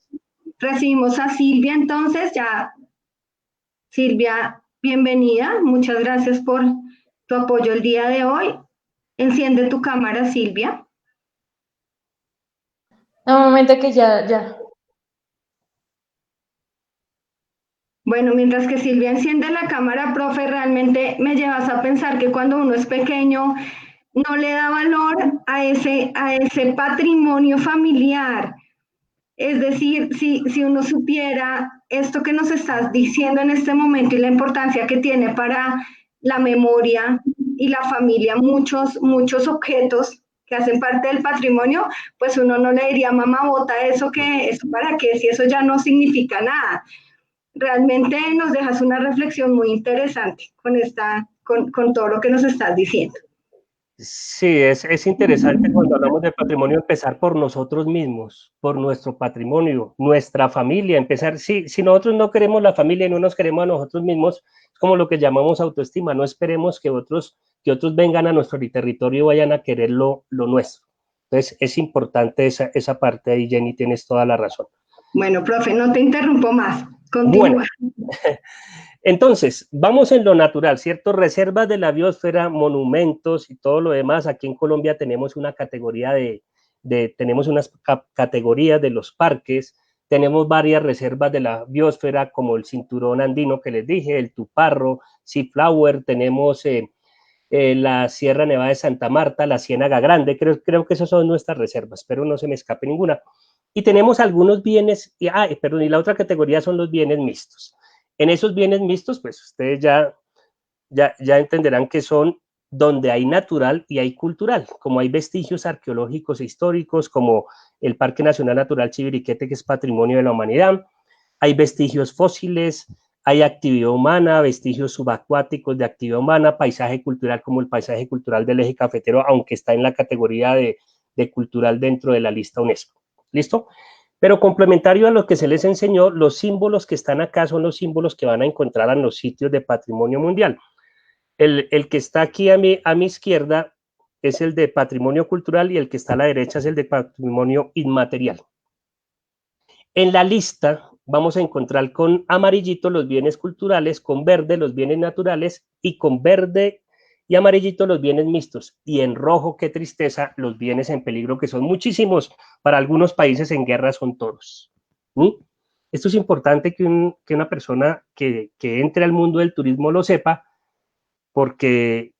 Recibimos a Silvia, entonces ya. Silvia, bienvenida. Muchas gracias por tu apoyo el día de hoy. Enciende tu cámara, Silvia. Un momento que ya. Bueno, mientras que Silvia enciende la cámara, profe, realmente me llevas a pensar que cuando uno es pequeño no le da valor a ese patrimonio familiar. Es decir, si uno supiera esto que nos estás diciendo en este momento y la importancia que tiene para la memoria y la familia, muchos objetos que hacen parte del patrimonio, pues uno no le diría, mamá, bota eso para qué, si eso ya no significa nada. Realmente nos dejas una reflexión muy interesante con todo lo que nos estás diciendo. Sí, es interesante cuando hablamos de patrimonio empezar por nosotros mismos, por nuestro patrimonio, nuestra familia, empezar, si nosotros no queremos la familia y no nos queremos a nosotros mismos, es como lo que llamamos autoestima, no esperemos que otros vengan a nuestro territorio y vayan a querer lo nuestro. Entonces es importante esa parte ahí, Jenny, tienes toda la razón. Bueno, profe, no te interrumpo más, continúa. Bueno. Entonces, vamos en lo natural, ¿cierto? Reservas de la biosfera, monumentos y todo lo demás. Aquí en Colombia tenemos una categoría tenemos unas categorías de los parques, tenemos varias reservas de la biosfera, como el cinturón andino que les dije, el Tuparro, Sea Flower, tenemos la Sierra Nevada de Santa Marta, la Ciénaga Grande, creo que esas son nuestras reservas, pero no se me escape ninguna. Y tenemos algunos bienes, y la otra categoría son los bienes mixtos. En esos bienes mixtos, pues ustedes ya entenderán que son donde hay natural y hay cultural, como hay vestigios arqueológicos e históricos, como el Parque Nacional Natural Chiviriquete, que es Patrimonio de la Humanidad, hay vestigios fósiles, hay actividad humana, vestigios subacuáticos de actividad humana, paisaje cultural como el paisaje cultural del eje cafetero, aunque está en la categoría de cultural dentro de la lista UNESCO. ¿Listo? Pero complementario a lo que se les enseñó, los símbolos que están acá son los símbolos que van a encontrar en los sitios de patrimonio mundial. El que está aquí a mi izquierda es el de patrimonio cultural y el que está a la derecha es el de patrimonio inmaterial. En la lista vamos a encontrar con amarillito los bienes culturales, con verde los bienes naturales y con verde y amarillito los bienes mixtos, y en rojo, qué tristeza, los bienes en peligro, que son muchísimos, para algunos países en guerra son todos. Esto es importante que una persona que entre al mundo del turismo lo sepa, porque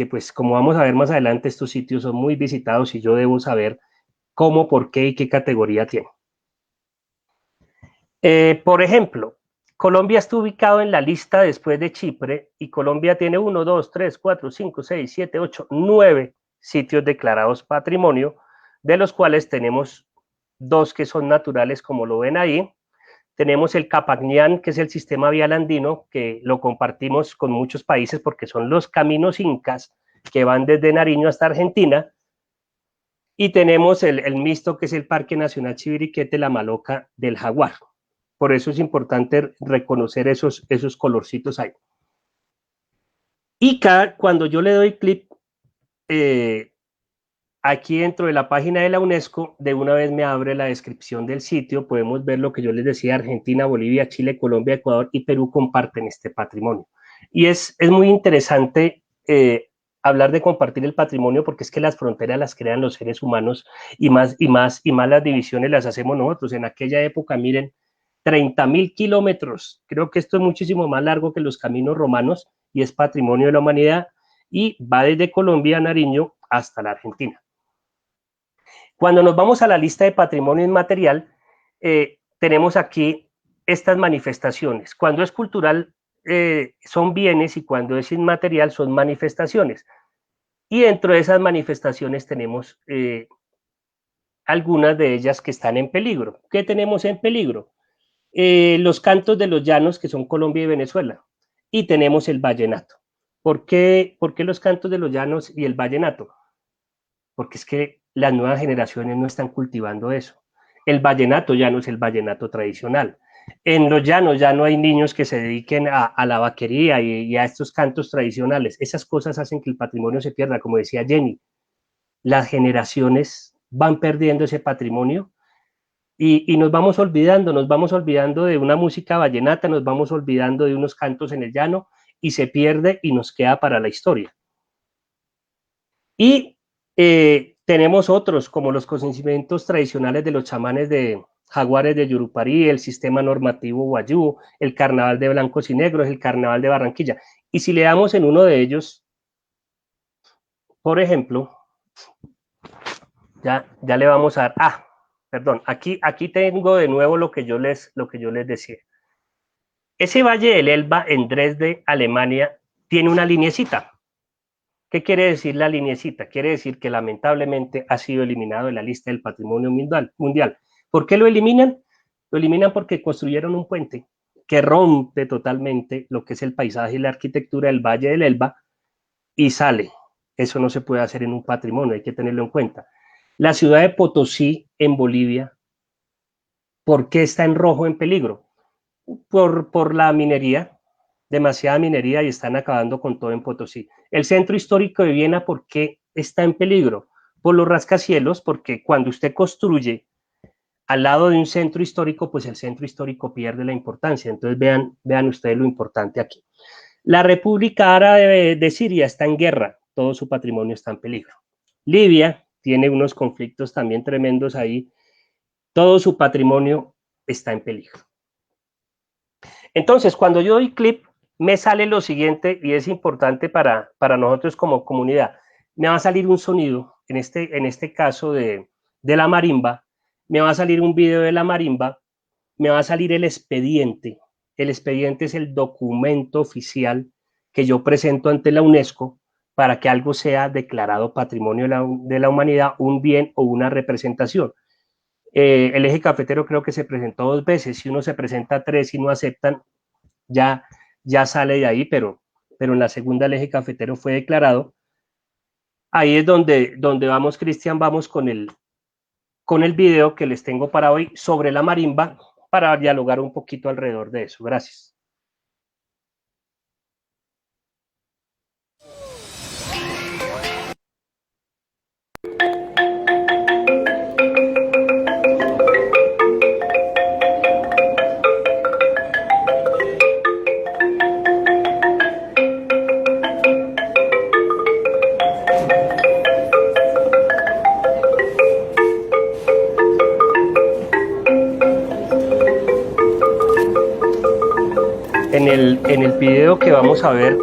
pues como vamos a ver más adelante, estos sitios son muy visitados y yo debo saber cómo, por qué y qué categoría tienen. Por ejemplo, Colombia está ubicado en la lista después de Chipre y Colombia tiene 1, 2, 3, 4, 5, 6, 7, 8, 9 sitios declarados patrimonio, de los cuales tenemos 2 que son naturales, como lo ven ahí. Tenemos el Capacñán, que es el sistema vial andino, que lo compartimos con muchos países porque son los caminos incas que van desde Nariño hasta Argentina. Y tenemos el mixto, que es el Parque Nacional Chiviriquete, la Maloca del Jaguar. Por eso es importante reconocer esos colorcitos ahí. Y cuando yo le doy clic aquí dentro de la página de la UNESCO, de una vez me abre la descripción del sitio. Podemos ver lo que yo les decía: Argentina, Bolivia, Chile, Colombia, Ecuador y Perú comparten este patrimonio. Y es muy interesante hablar de compartir el patrimonio, porque es que las fronteras las crean los seres humanos y más las divisiones las hacemos nosotros. En aquella época, miren, 30.000 kilómetros, creo que esto es muchísimo más largo que los caminos romanos y es patrimonio de la humanidad, y va desde Colombia, Nariño, hasta la Argentina. Cuando nos vamos a la lista de patrimonio inmaterial, tenemos aquí estas manifestaciones. Cuando es cultural son bienes y cuando es inmaterial son manifestaciones. Y dentro de esas manifestaciones tenemos algunas de ellas que están en peligro. ¿Qué tenemos en peligro? Los cantos de los llanos, que son Colombia y Venezuela, y tenemos el vallenato. ¿Por qué los cantos de los llanos y el vallenato? Porque es que las nuevas generaciones no están cultivando eso. El vallenato ya no es el vallenato tradicional. En los llanos ya no hay niños que se dediquen a la vaquería y a estos cantos tradicionales. Esas cosas hacen que el patrimonio se pierda, como decía Jenny. Las generaciones van perdiendo ese patrimonio y nos vamos olvidando de una música vallenata, nos vamos olvidando de unos cantos en el llano y se pierde y nos queda para la historia. Y tenemos otros, como los conocimientos tradicionales de los chamanes de jaguares de Yurupari, el sistema normativo Guayú, el carnaval de blancos y negros, el carnaval de Barranquilla. Y si le damos en uno de ellos, por ejemplo, ya le vamos a dar, perdón, aquí tengo de nuevo lo que yo les decía. Ese Valle del Elba en Dresde, Alemania, tiene una lineecita. ¿Qué quiere decir la lineecita? Quiere decir que lamentablemente ha sido eliminado de la lista del patrimonio mundial. ¿Por qué lo eliminan? Lo eliminan porque construyeron un puente que rompe totalmente lo que es el paisaje y la arquitectura del Valle del Elba y sale. Eso no se puede hacer en un patrimonio, hay que tenerlo en cuenta. La ciudad de Potosí, en Bolivia, ¿por qué está en rojo en peligro? Por la minería. Demasiada minería y están acabando con todo en Potosí. El centro histórico de Viena, ¿por qué está en peligro? Por los rascacielos, porque cuando usted construye al lado de un centro histórico, pues el centro histórico pierde la importancia. Entonces vean ustedes lo importante aquí. La República Árabe de Siria está en guerra, todo su patrimonio está en peligro. Libia tiene unos conflictos también tremendos ahí, todo su patrimonio está en peligro. Entonces, cuando yo doy clic, me sale lo siguiente y es importante para nosotros como comunidad. Me va a salir un sonido, en este caso de la marimba, me va a salir un video de la marimba, me va a salir el expediente. El expediente es el documento oficial que yo presento ante la UNESCO para que algo sea declarado patrimonio de la humanidad, un bien o una representación. El eje cafetero creo que se presentó 2 veces, si uno se presenta 3 y no aceptan, ya sale de ahí, pero en la segunda el eje cafetero fue declarado. Ahí es donde vamos, Cristian, vamos con el video que les tengo para hoy sobre la marimba, para dialogar un poquito alrededor de eso. Gracias. En el video que vamos a ver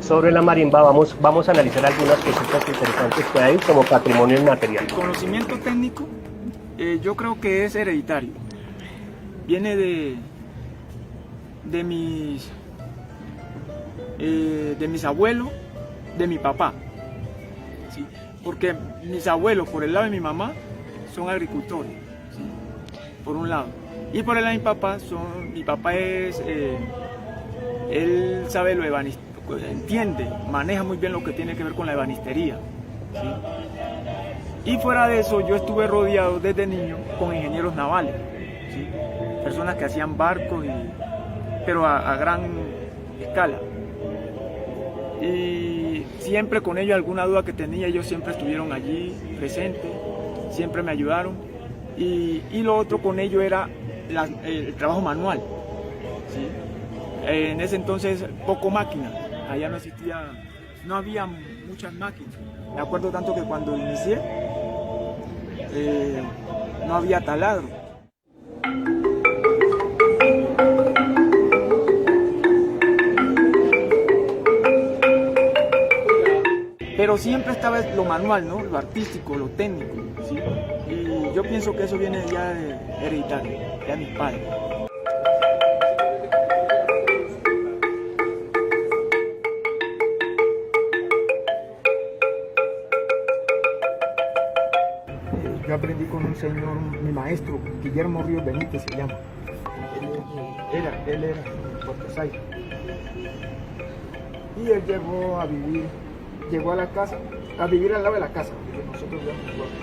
sobre la marimba, vamos a analizar algunas cositas interesantes que hay como patrimonio inmaterial. El conocimiento técnico yo creo que es hereditario. Viene de mis abuelos, de mi papá. ¿Sí? Porque mis abuelos, por el lado de mi mamá, son agricultores, ¿sí? Por un lado. Y por el lado de mi papá es, él sabe lo ebanistería, entiende, maneja muy bien lo que tiene que ver con la ebanistería, ¿sí? Y fuera de eso, yo estuve rodeado desde niño con ingenieros navales, ¿sí? Personas que hacían barcos, pero a gran escala. Y siempre con ellos alguna duda que tenía, ellos siempre estuvieron allí presentes, siempre me ayudaron. Y lo otro con ellos era el trabajo manual, ¿sí? En ese entonces poco máquina, allá no había muchas máquinas. Me acuerdo tanto que cuando inicié no había taladro. pero siempre estaba lo manual, ¿no? Lo artístico, lo técnico, ¿sí? Y yo pienso que eso viene ya de hereditario, ya de mis padres. Yo aprendí con un señor, mi maestro, Guillermo Ríos Benítez se llama. Él era de Puerto Aires. Y él llegó a la casa, a vivir al lado de la casa, porque nosotros vivíamos en el pueblo.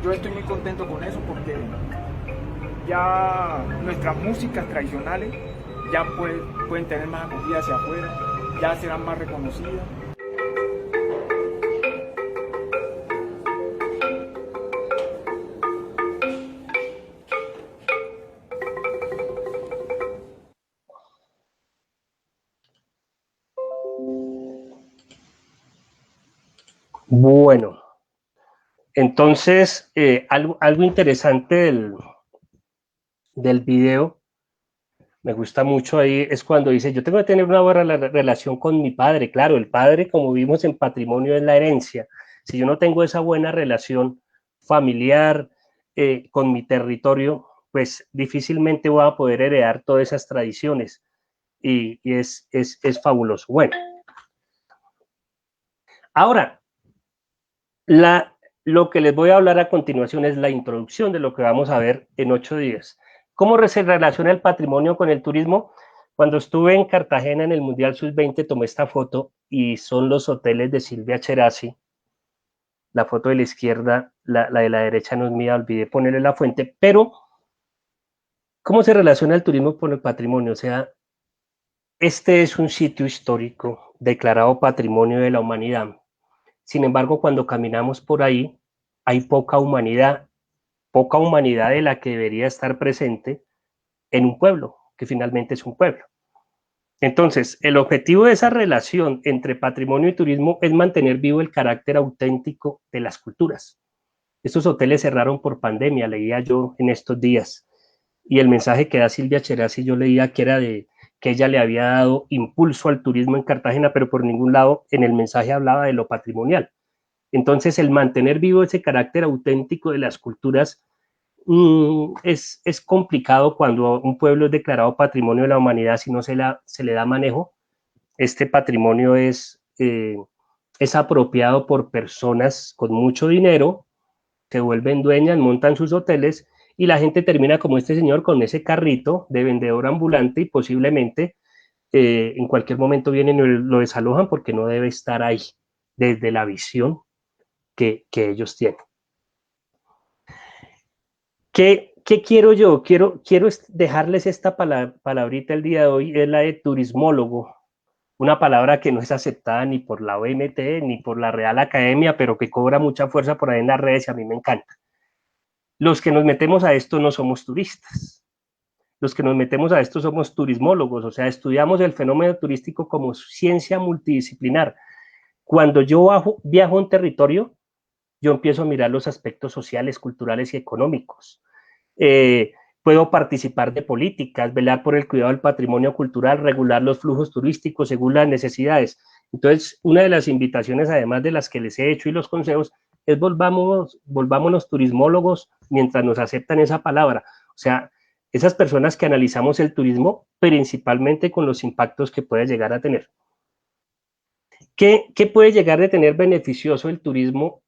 Yo estoy muy contento con eso porque ya nuestras músicas tradicionales ya pueden tener más acogida hacia afuera, ya serán más reconocidas. Bueno, entonces algo interesante del video, me gusta mucho ahí, es cuando dice, yo tengo que tener una buena relación con mi padre. Claro, el padre, como vimos en patrimonio, es la herencia. Si yo no tengo esa buena relación familiar con mi territorio, pues difícilmente voy a poder heredar todas esas tradiciones. Y es fabuloso. Bueno, ahora, lo que les voy a hablar a continuación es la introducción de lo que vamos a ver en 8 días. ¿Cómo se relaciona el patrimonio con el turismo? Cuando estuve en Cartagena en el Mundial Sub-20 tomé esta foto y son los hoteles de Silvia Cherasi. La foto de la izquierda, la de la derecha no es mía, olvidé ponerle la fuente, pero ¿cómo se relaciona el turismo con el patrimonio? O sea, este es un sitio histórico declarado Patrimonio de la Humanidad. Sin embargo, cuando caminamos por ahí, hay poca humanidad de la que debería estar presente en un pueblo, que finalmente es un pueblo. Entonces, el objetivo de esa relación entre patrimonio y turismo es mantener vivo el carácter auténtico de las culturas. Estos hoteles cerraron por pandemia, leía yo en estos días, y el mensaje que da Silvia Cherasi yo leía que era de que ella le había dado impulso al turismo en Cartagena, pero por ningún lado en el mensaje hablaba de lo patrimonial. Entonces, el mantener vivo ese carácter auténtico de las culturas es complicado cuando un pueblo es declarado Patrimonio de la Humanidad, si no se le da manejo. Este patrimonio es apropiado por personas con mucho dinero, se vuelven dueñas, montan sus hoteles y la gente termina como este señor con ese carrito de vendedor ambulante y posiblemente en cualquier momento vienen y lo desalojan porque no debe estar ahí desde la visión que ellos tienen. ¿Qué quiero yo? Quiero dejarles esta palabrita el día de hoy, es la de turismólogo, una palabra que no es aceptada ni por la OMT ni por la Real Academia, pero que cobra mucha fuerza por ahí en las redes y a mí me encanta. Los que nos metemos a esto no somos turistas. Los que nos metemos a esto somos turismólogos, o sea, estudiamos el fenómeno turístico como ciencia multidisciplinar. Cuando yo viajo a un territorio, yo empiezo a mirar los aspectos sociales, culturales y económicos. Puedo participar de políticas, velar por el cuidado del patrimonio cultural, regular los flujos turísticos según las necesidades. Entonces, una de las invitaciones, además de las que les he hecho y los consejos, es volvámonos turismólogos mientras nos aceptan esa palabra. O sea, esas personas que analizamos el turismo principalmente con los impactos que puede llegar a tener. ¿Qué puede llegar a tener beneficioso el turismo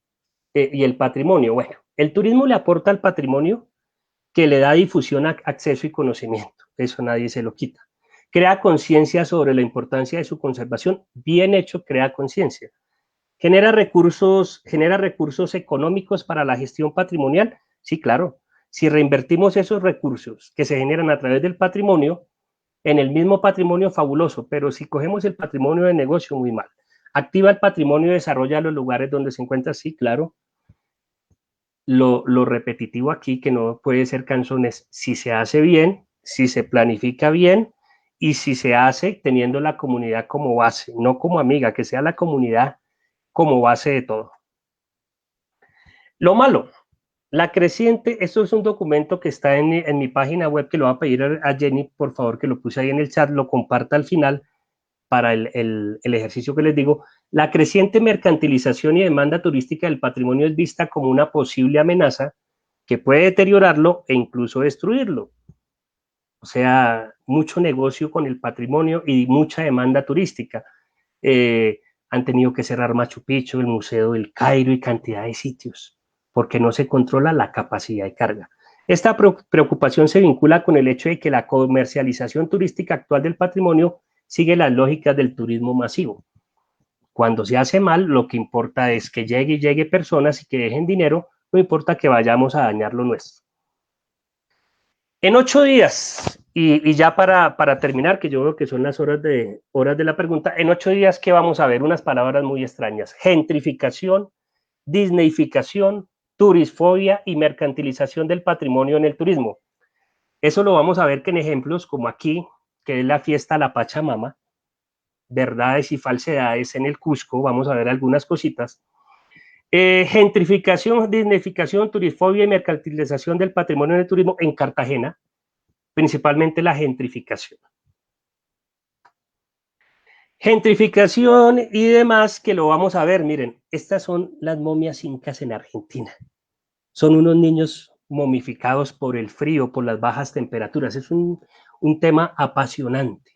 y el patrimonio? Bueno, el turismo le aporta al patrimonio que le da difusión, acceso y conocimiento. Eso nadie se lo quita. Crea conciencia sobre la importancia de su conservación. Bien hecho, crea conciencia. Genera recursos económicos para la gestión patrimonial. Sí, claro. Si reinvertimos esos recursos que se generan a través del patrimonio, en el mismo patrimonio, fabuloso, pero si cogemos el patrimonio de negocio, muy mal. Activa el patrimonio y desarrolla los lugares donde se encuentra, sí, claro. Lo repetitivo aquí, que no puede ser cansón, es si se hace bien, si se planifica bien y si se hace teniendo la comunidad como base, no como amiga, que sea la comunidad como base de todo. Lo malo, la creciente, esto es un documento que está en mi página web, que lo voy a pedir a Jenny, por favor, que lo puse ahí en el chat, lo comparta al final para el ejercicio que les digo. La creciente mercantilización y demanda turística del patrimonio es vista como una posible amenaza que puede deteriorarlo e incluso destruirlo. O sea, mucho negocio con el patrimonio y mucha demanda turística. Han tenido que cerrar Machu Picchu, el Museo del Cairo y cantidad de sitios, porque no se controla la capacidad de carga. Esta preocupación se vincula con el hecho de que la comercialización turística actual del patrimonio sigue las lógicas del turismo masivo. Cuando se hace mal, lo que importa es que llegue personas y que dejen dinero, no importa que vayamos a dañar lo nuestro. En 8 días, y ya para terminar, que yo veo que son las horas de la pregunta, en 8 días, ¿qué vamos a ver? Unas palabras muy extrañas: gentrificación, disneyficación, turisfobia y mercantilización del patrimonio en el turismo. Eso lo vamos a ver que en ejemplos como aquí, que es la fiesta La Pachamama, verdades y falsedades en el Cusco, vamos a ver algunas cositas. Gentrificación, disneyficación, turisfobia y mercantilización del patrimonio en el turismo en Cartagena, principalmente la gentrificación. Gentrificación y demás, que lo vamos a ver. Miren, estas son las momias incas en Argentina. Son unos niños momificados por el frío, por las bajas temperaturas. Es un tema apasionante,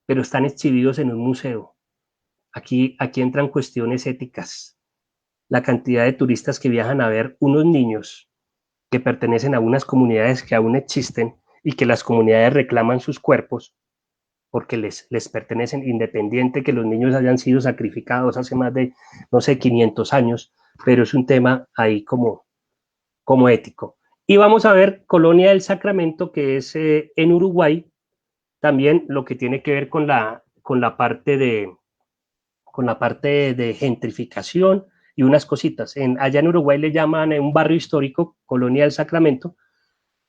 pero están exhibidos en un museo. Aquí entran cuestiones éticas. La cantidad de turistas que viajan a ver unos niños que pertenecen a unas comunidades que aún existen y que las comunidades reclaman sus cuerpos porque les pertenecen, independiente que los niños hayan sido sacrificados hace más de, no sé, 500 años, pero es un tema ahí como ético. Y vamos a ver Colonia del Sacramento, que es en Uruguay, también lo que tiene que ver con la parte de gentrificación y unas cositas. Allá en Uruguay le llaman un barrio histórico, Colonia del Sacramento,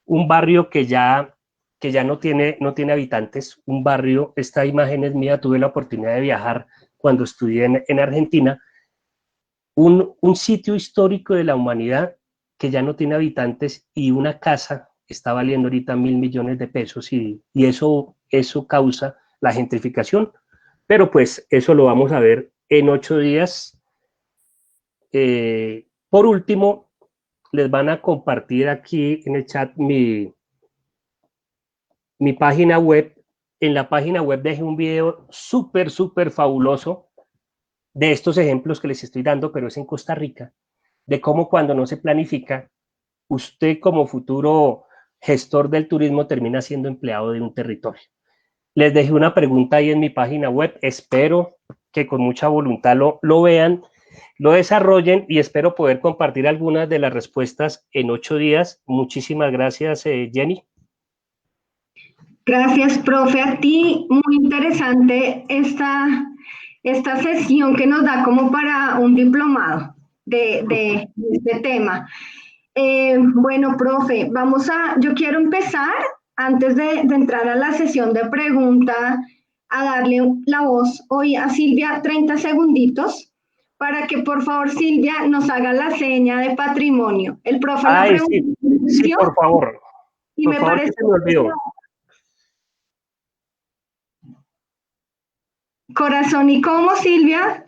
un barrio que ya no tiene habitantes, un barrio, esta imagen es mía, tuve la oportunidad de viajar cuando estudié en Argentina, un sitio histórico de la humanidad que ya no tiene habitantes, y una casa está valiendo ahorita 1.000 millones de pesos, y eso causa la gentrificación, pero pues eso lo vamos a ver en 8 días. Por último, les van a compartir aquí en el chat mi página web. En la página web dejé un video súper fabuloso de estos ejemplos que les estoy dando, pero es en Costa Rica, de cómo cuando no se planifica, usted como futuro gestor del turismo termina siendo empleado de un territorio. Les dejé una pregunta ahí en mi página web, espero que con mucha voluntad lo vean, lo desarrollen, y espero poder compartir algunas de las respuestas en 8 días. Muchísimas gracias, Jenny. Gracias, profe, a ti. Muy interesante esta sesión que nos da como para un diplomado de este tema. Bueno, profe, yo quiero empezar, antes de entrar a la sesión de preguntas, a darle la voz hoy a Silvia, 30 segunditos, para que por favor Silvia nos haga la seña de patrimonio. El profe la pregunta. Sí, por favor. Y por me favor, parece que se me olvidó. Corazón, ¿y cómo, Silvia?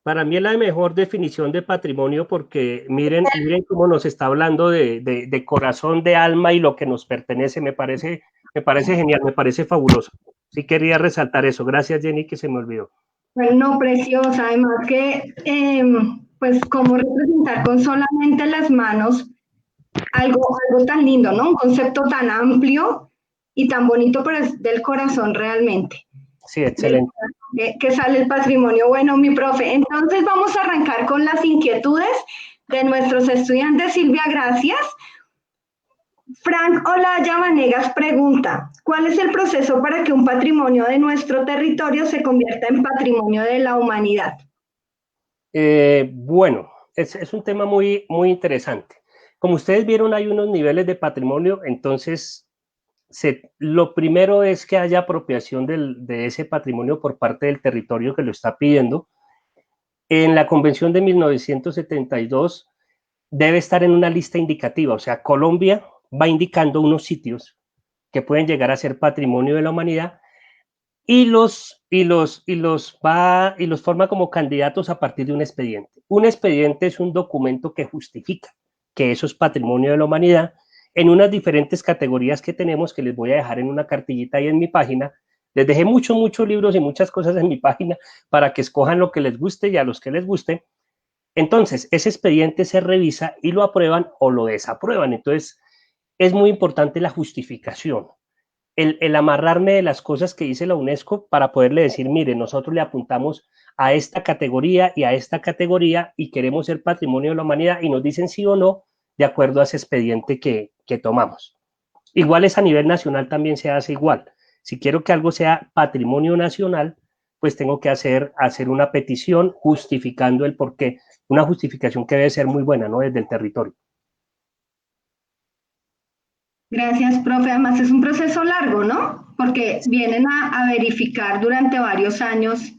Para mí es la mejor definición de patrimonio, porque miren cómo nos está hablando de corazón, de alma y lo que nos pertenece. Me parece genial, me parece fabuloso. Sí quería resaltar eso. Gracias, Jenny, que se me olvidó. Bueno, preciosa. Además que, pues, cómo representar con solamente las manos algo tan lindo, ¿no? Un concepto tan amplio y tan bonito, pero es del corazón realmente. Sí, excelente. Que sale el patrimonio. Bueno, mi profe, entonces vamos a arrancar con las inquietudes de nuestros estudiantes. Silvia, gracias. Frank Olaya Vanegas pregunta: ¿cuál es el proceso para que un patrimonio de nuestro territorio se convierta en patrimonio de la humanidad? Bueno, es un tema muy interesante. Como ustedes vieron, hay unos niveles de patrimonio, entonces lo primero es que haya apropiación de ese patrimonio por parte del territorio que lo está pidiendo. En la Convención de 1972 debe estar en una lista indicativa, o sea, Colombia va indicando unos sitios que pueden llegar a ser patrimonio de la humanidad y los forma como candidatos a partir de un expediente. Un expediente es un documento que justifica que eso es patrimonio de la humanidad en unas diferentes categorías que tenemos, que les voy a dejar en una cartillita ahí en mi página. Les dejé muchos libros y muchas cosas en mi página para que escojan lo que les guste y a los que les guste. Entonces, ese expediente se revisa y lo aprueban o lo desaprueban. Entonces, es muy importante la justificación, el amarrarme de las cosas que dice la UNESCO para poderle decir, mire, nosotros le apuntamos a esta categoría y a esta categoría y queremos ser patrimonio de la humanidad y nos dicen sí o no de acuerdo a ese expediente que tomamos. Igual es a nivel nacional, también se hace igual. Si quiero que algo sea patrimonio nacional, pues tengo que hacer una petición justificando el porqué, una justificación que debe ser muy buena, ¿no? Desde el territorio. Gracias, profe. Además es un proceso largo, ¿no? Porque vienen a verificar durante varios años,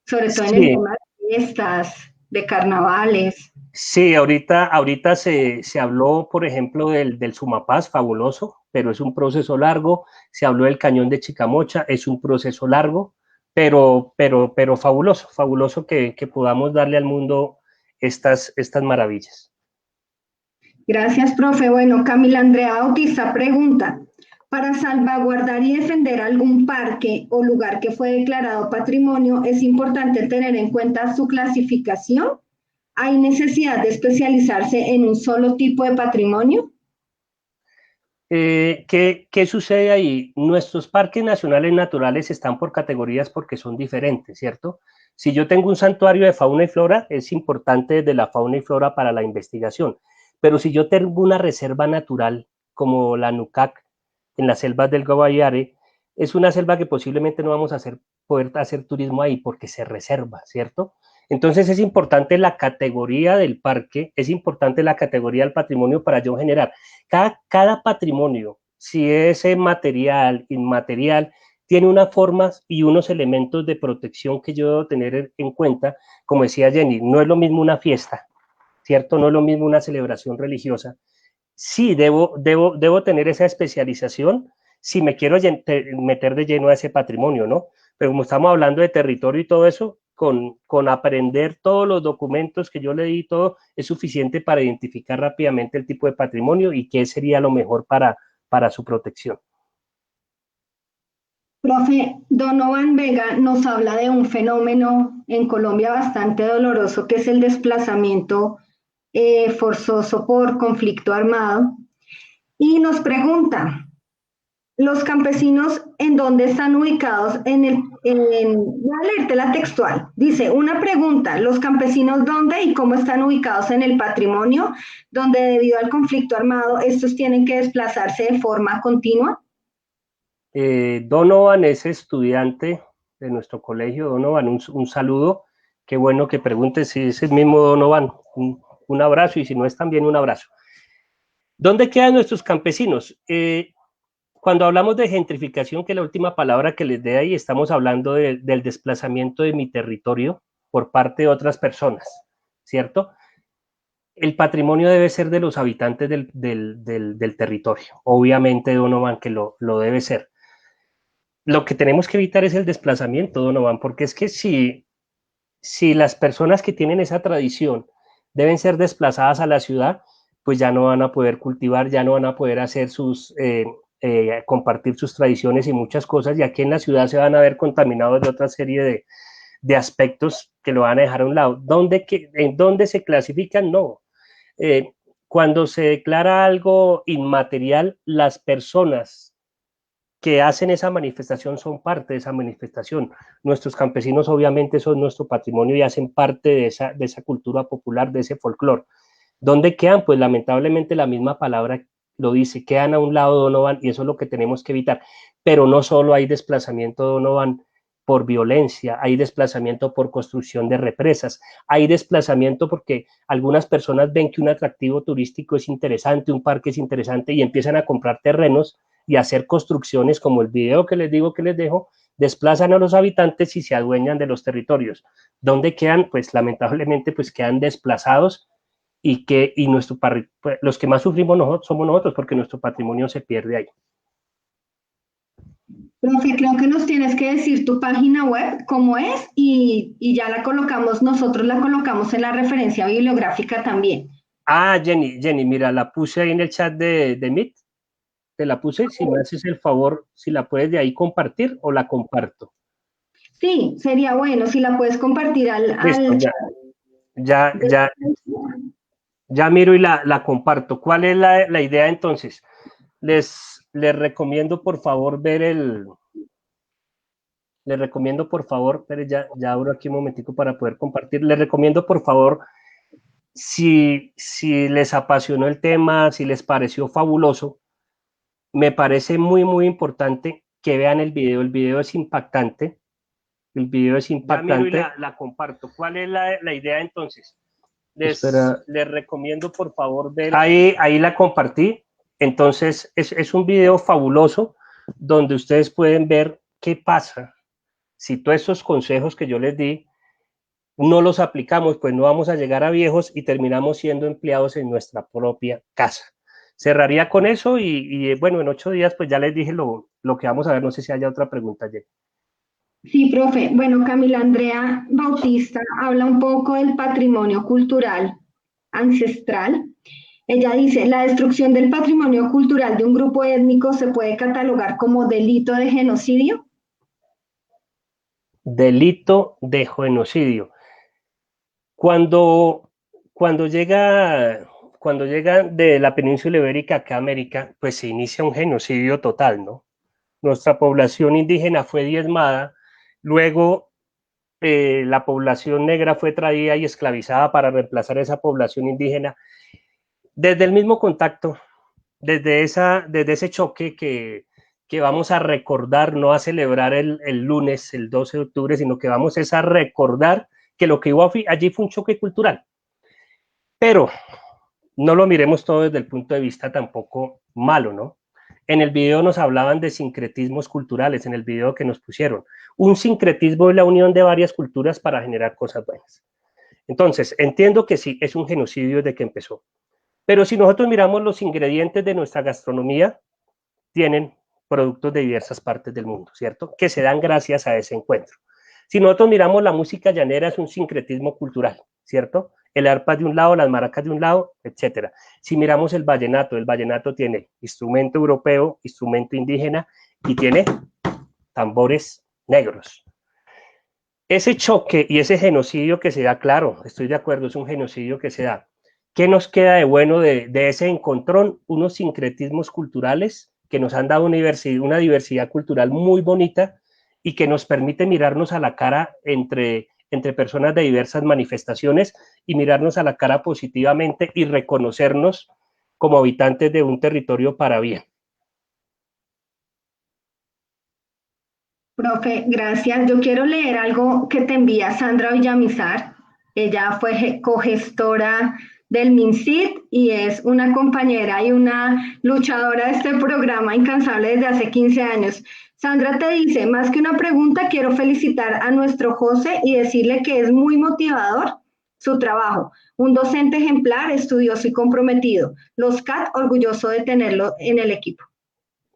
sobre todo en el tema de fiestas, de carnavales. Sí, ahorita se habló, por ejemplo, del Sumapaz, fabuloso, pero es un proceso largo. Se habló del Cañón de Chicamocha, es un proceso largo, pero fabuloso que podamos darle al mundo estas maravillas. Gracias, profe. Bueno, Camila Andrea Bautista pregunta, para salvaguardar y defender algún parque o lugar que fue declarado patrimonio, ¿es importante tener en cuenta su clasificación? ¿Hay necesidad de especializarse en un solo tipo de patrimonio? ¿Qué sucede ahí? Nuestros parques nacionales naturales están por categorías porque son diferentes, ¿cierto? Si yo tengo un santuario de fauna y flora, es importante de la fauna y flora para la investigación. Pero si yo tengo una reserva natural como la Nucac en las selvas del Guaviare, es una selva que posiblemente no vamos a poder hacer turismo ahí porque se reserva, ¿cierto? Entonces es importante la categoría del parque, es importante la categoría del patrimonio para yo generar. Cada patrimonio, si es material, inmaterial, tiene unas formas y unos elementos de protección que yo debo tener en cuenta. Como decía Jenny, no es lo mismo una fiesta, ¿cierto? No es lo mismo una celebración religiosa. Sí, debo tener esa especialización si me quiero meter de lleno a ese patrimonio, ¿no? Pero como estamos hablando de territorio y todo eso, con aprender todos los documentos que yo leí y todo, es suficiente para identificar rápidamente el tipo de patrimonio y qué sería lo mejor para su protección. Profe, Donovan Vega nos habla de un fenómeno en Colombia bastante doloroso, que es el desplazamiento forzoso por conflicto armado, y nos pregunta, ¿los campesinos en dónde están ubicados? Voy a leerte la textual. Dice, una pregunta, ¿los campesinos dónde y cómo están ubicados en el patrimonio, donde debido al conflicto armado estos tienen que desplazarse de forma continua? Donovan es estudiante de nuestro colegio. Donovan, un saludo. Qué bueno que preguntes si es el mismo Donovan. Un abrazo, y si no es también un abrazo. ¿Dónde quedan nuestros campesinos? Cuando hablamos de gentrificación, que es la última palabra que les dé ahí, estamos hablando del desplazamiento de mi territorio por parte de otras personas, ¿cierto? El patrimonio debe ser de los habitantes del territorio. Obviamente, Donovan, que lo debe ser. Lo que tenemos que evitar es el desplazamiento, Donovan, porque es que si las personas que tienen esa tradición deben ser desplazadas a la ciudad, pues ya no van a poder cultivar, ya no van a poder hacer compartir sus tradiciones y muchas cosas, y aquí en la ciudad se van a ver contaminados de otra serie de aspectos que lo van a dejar a un lado. ¿En dónde se clasifican? No. Cuando se declara algo inmaterial, las personas que hacen esa manifestación son parte de esa manifestación. Nuestros campesinos obviamente son nuestro patrimonio y hacen parte de esa cultura popular, de ese folclore. ¿Dónde quedan? Pues lamentablemente la misma palabra lo dice, quedan a un lado, Donovan, y eso es lo que tenemos que evitar. Pero no solo hay desplazamiento, Donovan, por violencia, hay desplazamiento por construcción de represas, hay desplazamiento porque algunas personas ven que un atractivo turístico es interesante, un parque es interesante y empiezan a comprar terrenos y hacer construcciones como el video que les digo que les dejo, desplazan a los habitantes y se adueñan de los territorios, donde quedan, pues lamentablemente, pues quedan desplazados y los que más sufrimos somos nosotros porque nuestro patrimonio se pierde ahí. Profe, creo que nos tienes que decir tu página web, cómo es, y ya la colocamos, nosotros la colocamos en la referencia bibliográfica también. Ah, Jenny, mira, la puse ahí en el chat de Meet, te la puse, si me haces el favor, si la puedes de ahí compartir o la comparto. Sí, sería bueno si la puedes compartir Listo, al ya miro y la comparto. ¿Cuál es la idea entonces? Les recomiendo por favor pero ya abro aquí un momentico para poder compartir. Les recomiendo por favor, si les apasionó el tema, si les pareció fabuloso, me parece muy, muy importante que vean el video. El video es impactante. La comparto. ¿Cuál es la idea entonces? Les recomiendo por favor ver. Ahí la compartí. Entonces es un video fabuloso donde ustedes pueden ver qué pasa si todos esos consejos que yo les di no los aplicamos, pues no vamos a llegar a viejos y terminamos siendo empleados en nuestra propia casa. Cerraría con eso y bueno, en 8 días pues ya les dije lo que vamos a ver. No sé si haya otra pregunta, Jenny. Sí, profe. Bueno, Camila Andrea Bautista habla un poco del patrimonio cultural ancestral. Ella dice, la destrucción del patrimonio cultural de un grupo étnico se puede catalogar como delito de genocidio. Delito de genocidio. Cuando llega de la península ibérica acá a América, pues se inicia un genocidio total, ¿no? Nuestra población indígena fue diezmada, luego la población negra fue traída y esclavizada para reemplazar esa población indígena. Desde el mismo contacto, desde ese choque que vamos a recordar, no a celebrar el lunes, el 12 de octubre, sino que vamos a recordar que lo que hubo allí fue un choque cultural. Pero no lo miremos todo desde el punto de vista tampoco malo, ¿no? En el video nos hablaban de sincretismos culturales, en el video que nos pusieron. Un sincretismo es la unión de varias culturas para generar cosas buenas. Entonces, entiendo que sí, es un genocidio desde que empezó. Pero si nosotros miramos los ingredientes de nuestra gastronomía, tienen productos de diversas partes del mundo, ¿cierto? Que se dan gracias a ese encuentro. Si nosotros miramos la música llanera, es un sincretismo cultural, ¿cierto? El arpa de un lado, las maracas de un lado, etcétera. Si miramos el vallenato tiene instrumento europeo, instrumento indígena y tiene tambores negros. Ese choque y ese genocidio que se da, claro, estoy de acuerdo, es un genocidio que se da. ¿Qué nos queda de bueno de ese encontrón? Unos sincretismos culturales que nos han dado una diversidad cultural muy bonita y que nos permite mirarnos a la cara entre personas de diversas manifestaciones y mirarnos a la cara positivamente y reconocernos como habitantes de un territorio para bien. Profe, gracias. Yo quiero leer algo que te envía Sandra Villamizar. Ella fue cogestora del MINCIT y es una compañera y una luchadora de este programa incansable desde hace 15 años. Sandra te dice, más que una pregunta, quiero felicitar a nuestro José y decirle que es muy motivador su trabajo. Un docente ejemplar, estudioso y comprometido. Los CAT, orgulloso de tenerlo en el equipo.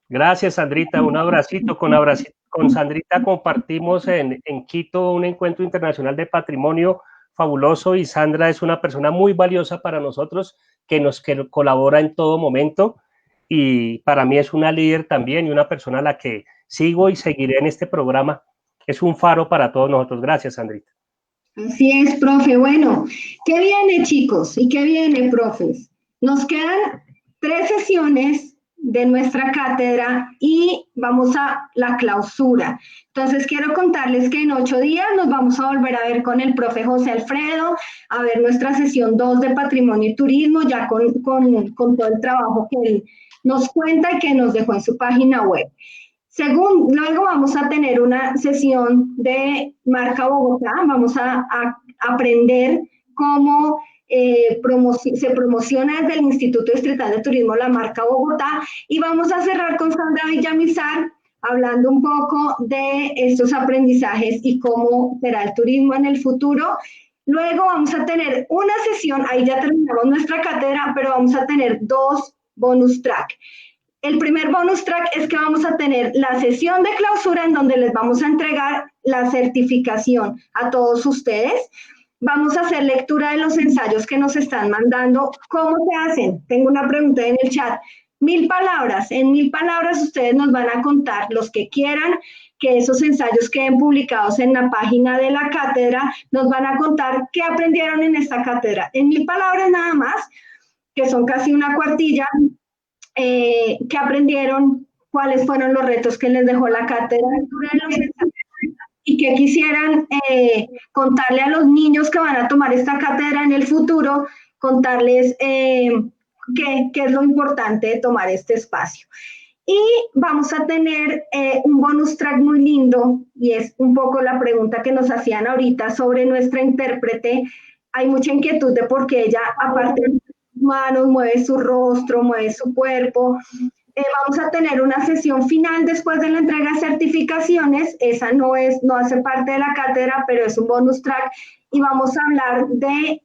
Gracias, Sandrita. Un abracito. Con Sandrita compartimos en Quito un encuentro internacional de patrimonio fabuloso y Sandra es una persona muy valiosa para nosotros que colabora en todo momento y para mí es una líder también y una persona a la que sigo y seguiré en este programa. Es un faro para todos nosotros. Gracias, Sandrita. Así es, profe. Bueno, ¿qué viene, chicos? ¿Y qué viene, profes? Nos quedan 3 sesiones de nuestra cátedra y vamos a la clausura. Entonces, quiero contarles que en 8 días nos vamos a volver a ver con el profe José Alfredo, a ver nuestra sesión 2 de Patrimonio y Turismo, ya con todo el trabajo que él nos cuenta y que nos dejó en su página web. Luego vamos a tener una sesión de Marca Bogotá, vamos a aprender cómo se promociona desde el Instituto Distrital de Turismo la marca Bogotá, y vamos a cerrar con Sandra Villamizar hablando un poco de estos aprendizajes y cómo será el turismo en el futuro. Luego vamos a tener una sesión, ahí ya terminamos nuestra cátedra, pero vamos a tener 2 bonus track. El primer bonus track es que vamos a tener la sesión de clausura en donde les vamos a entregar la certificación a todos ustedes. Vamos a hacer lectura de los ensayos que nos están mandando. ¿Cómo se hacen? Tengo una pregunta en el chat. 1000 palabras. En 1000 palabras ustedes nos van a contar, los que quieran, que esos ensayos queden publicados en la página de la cátedra. Nos van a contar qué aprendieron en esta cátedra. En 1000 palabras nada más, que son casi una cuartilla, qué aprendieron, cuáles fueron los retos que les dejó la cátedra, y que quisieran contarle a los niños que van a tomar esta cátedra en el futuro, contarles qué es lo importante de tomar este espacio. Y vamos a tener un bonus track muy lindo, y es un poco la pregunta que nos hacían ahorita sobre nuestra intérprete. Hay mucha inquietud de por qué ella, aparte de sus manos, mueve su rostro, mueve su cuerpo. Vamos a tener una sesión final después de la entrega de certificaciones. Esa no hace parte de la cátedra, pero es un bonus track, y vamos a hablar de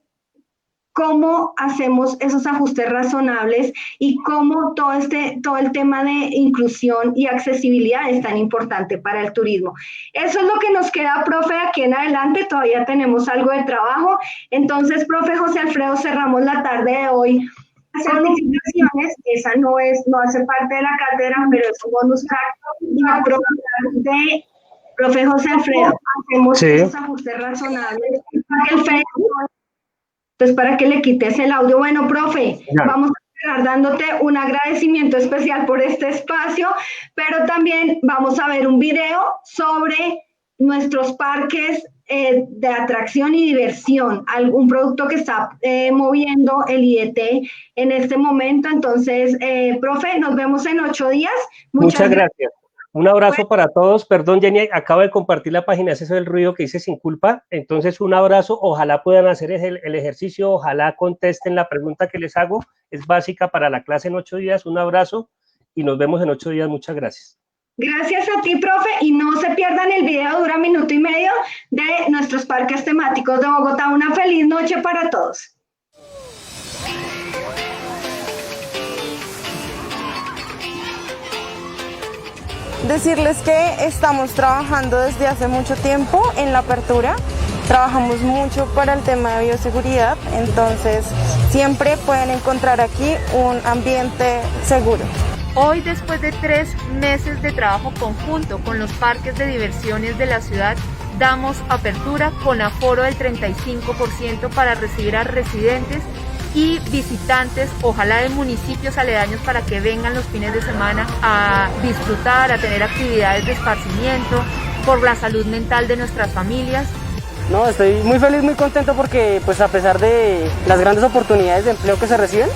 cómo hacemos esos ajustes razonables y cómo todo el tema de inclusión y accesibilidad es tan importante para el turismo. Eso es lo que nos queda, profe, aquí en adelante. Todavía tenemos algo de trabajo. Entonces, profe José Alfredo, cerramos la tarde de hoy. Certificaciones, esa no hace parte de la cátedra, pero es un bonus track. Y la pregunta de profe José Alfredo, hacemos esos ajustes razonables. El Facebook, entonces, para que le quites el audio. Bueno, profe, vamos a cerrar dándote un agradecimiento especial por este espacio, pero también vamos a ver un video sobre nuestros parques de atracción y diversión, algún producto que está moviendo el IDT en este momento. Entonces, profe, nos vemos en 8 días. Muchas gracias. Un abrazo para todos. Perdón, Jenny, acabo de compartir la página, ese es el ruido que hice sin culpa. Entonces, un abrazo. Ojalá puedan hacer el ejercicio, ojalá contesten la pregunta que les hago. Es básica para la clase en 8 días. Un abrazo y nos vemos en 8 días. Muchas gracias. Gracias a ti, profe, y no se pierdan el video, dura 1,5 minutos de nuestros parques temáticos de Bogotá. Una feliz noche para todos. Decirles que estamos trabajando desde hace mucho tiempo en la apertura, trabajamos mucho para el tema de bioseguridad, entonces siempre pueden encontrar aquí un ambiente seguro. Hoy, después de 3 meses de trabajo conjunto con los parques de diversiones de la ciudad, damos apertura con aforo del 35% para recibir a residentes y visitantes, ojalá de municipios aledaños, para que vengan los fines de semana a disfrutar, a tener actividades de esparcimiento, por la salud mental de nuestras familias. No, estoy muy feliz, muy contento porque pues a pesar de las grandes oportunidades de empleo que se reciben,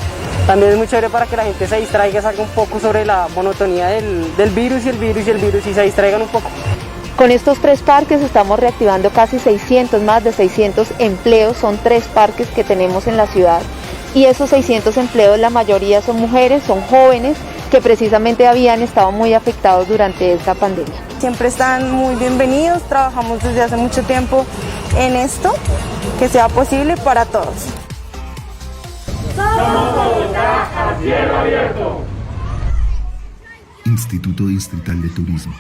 también es muy chévere para que la gente se distraiga, salga un poco sobre la monotonía del virus y se distraigan un poco. Con estos 3 parques estamos reactivando casi 600, más de 600 empleos. Son 3 parques que tenemos en la ciudad, y esos 600 empleos, la mayoría son mujeres, son jóvenes que precisamente habían estado muy afectados durante esta pandemia. Siempre están muy bienvenidos, trabajamos desde hace mucho tiempo en esto, que sea posible para todos. Somos Bogotá a cielo abierto. Instituto Distrital de Turismo.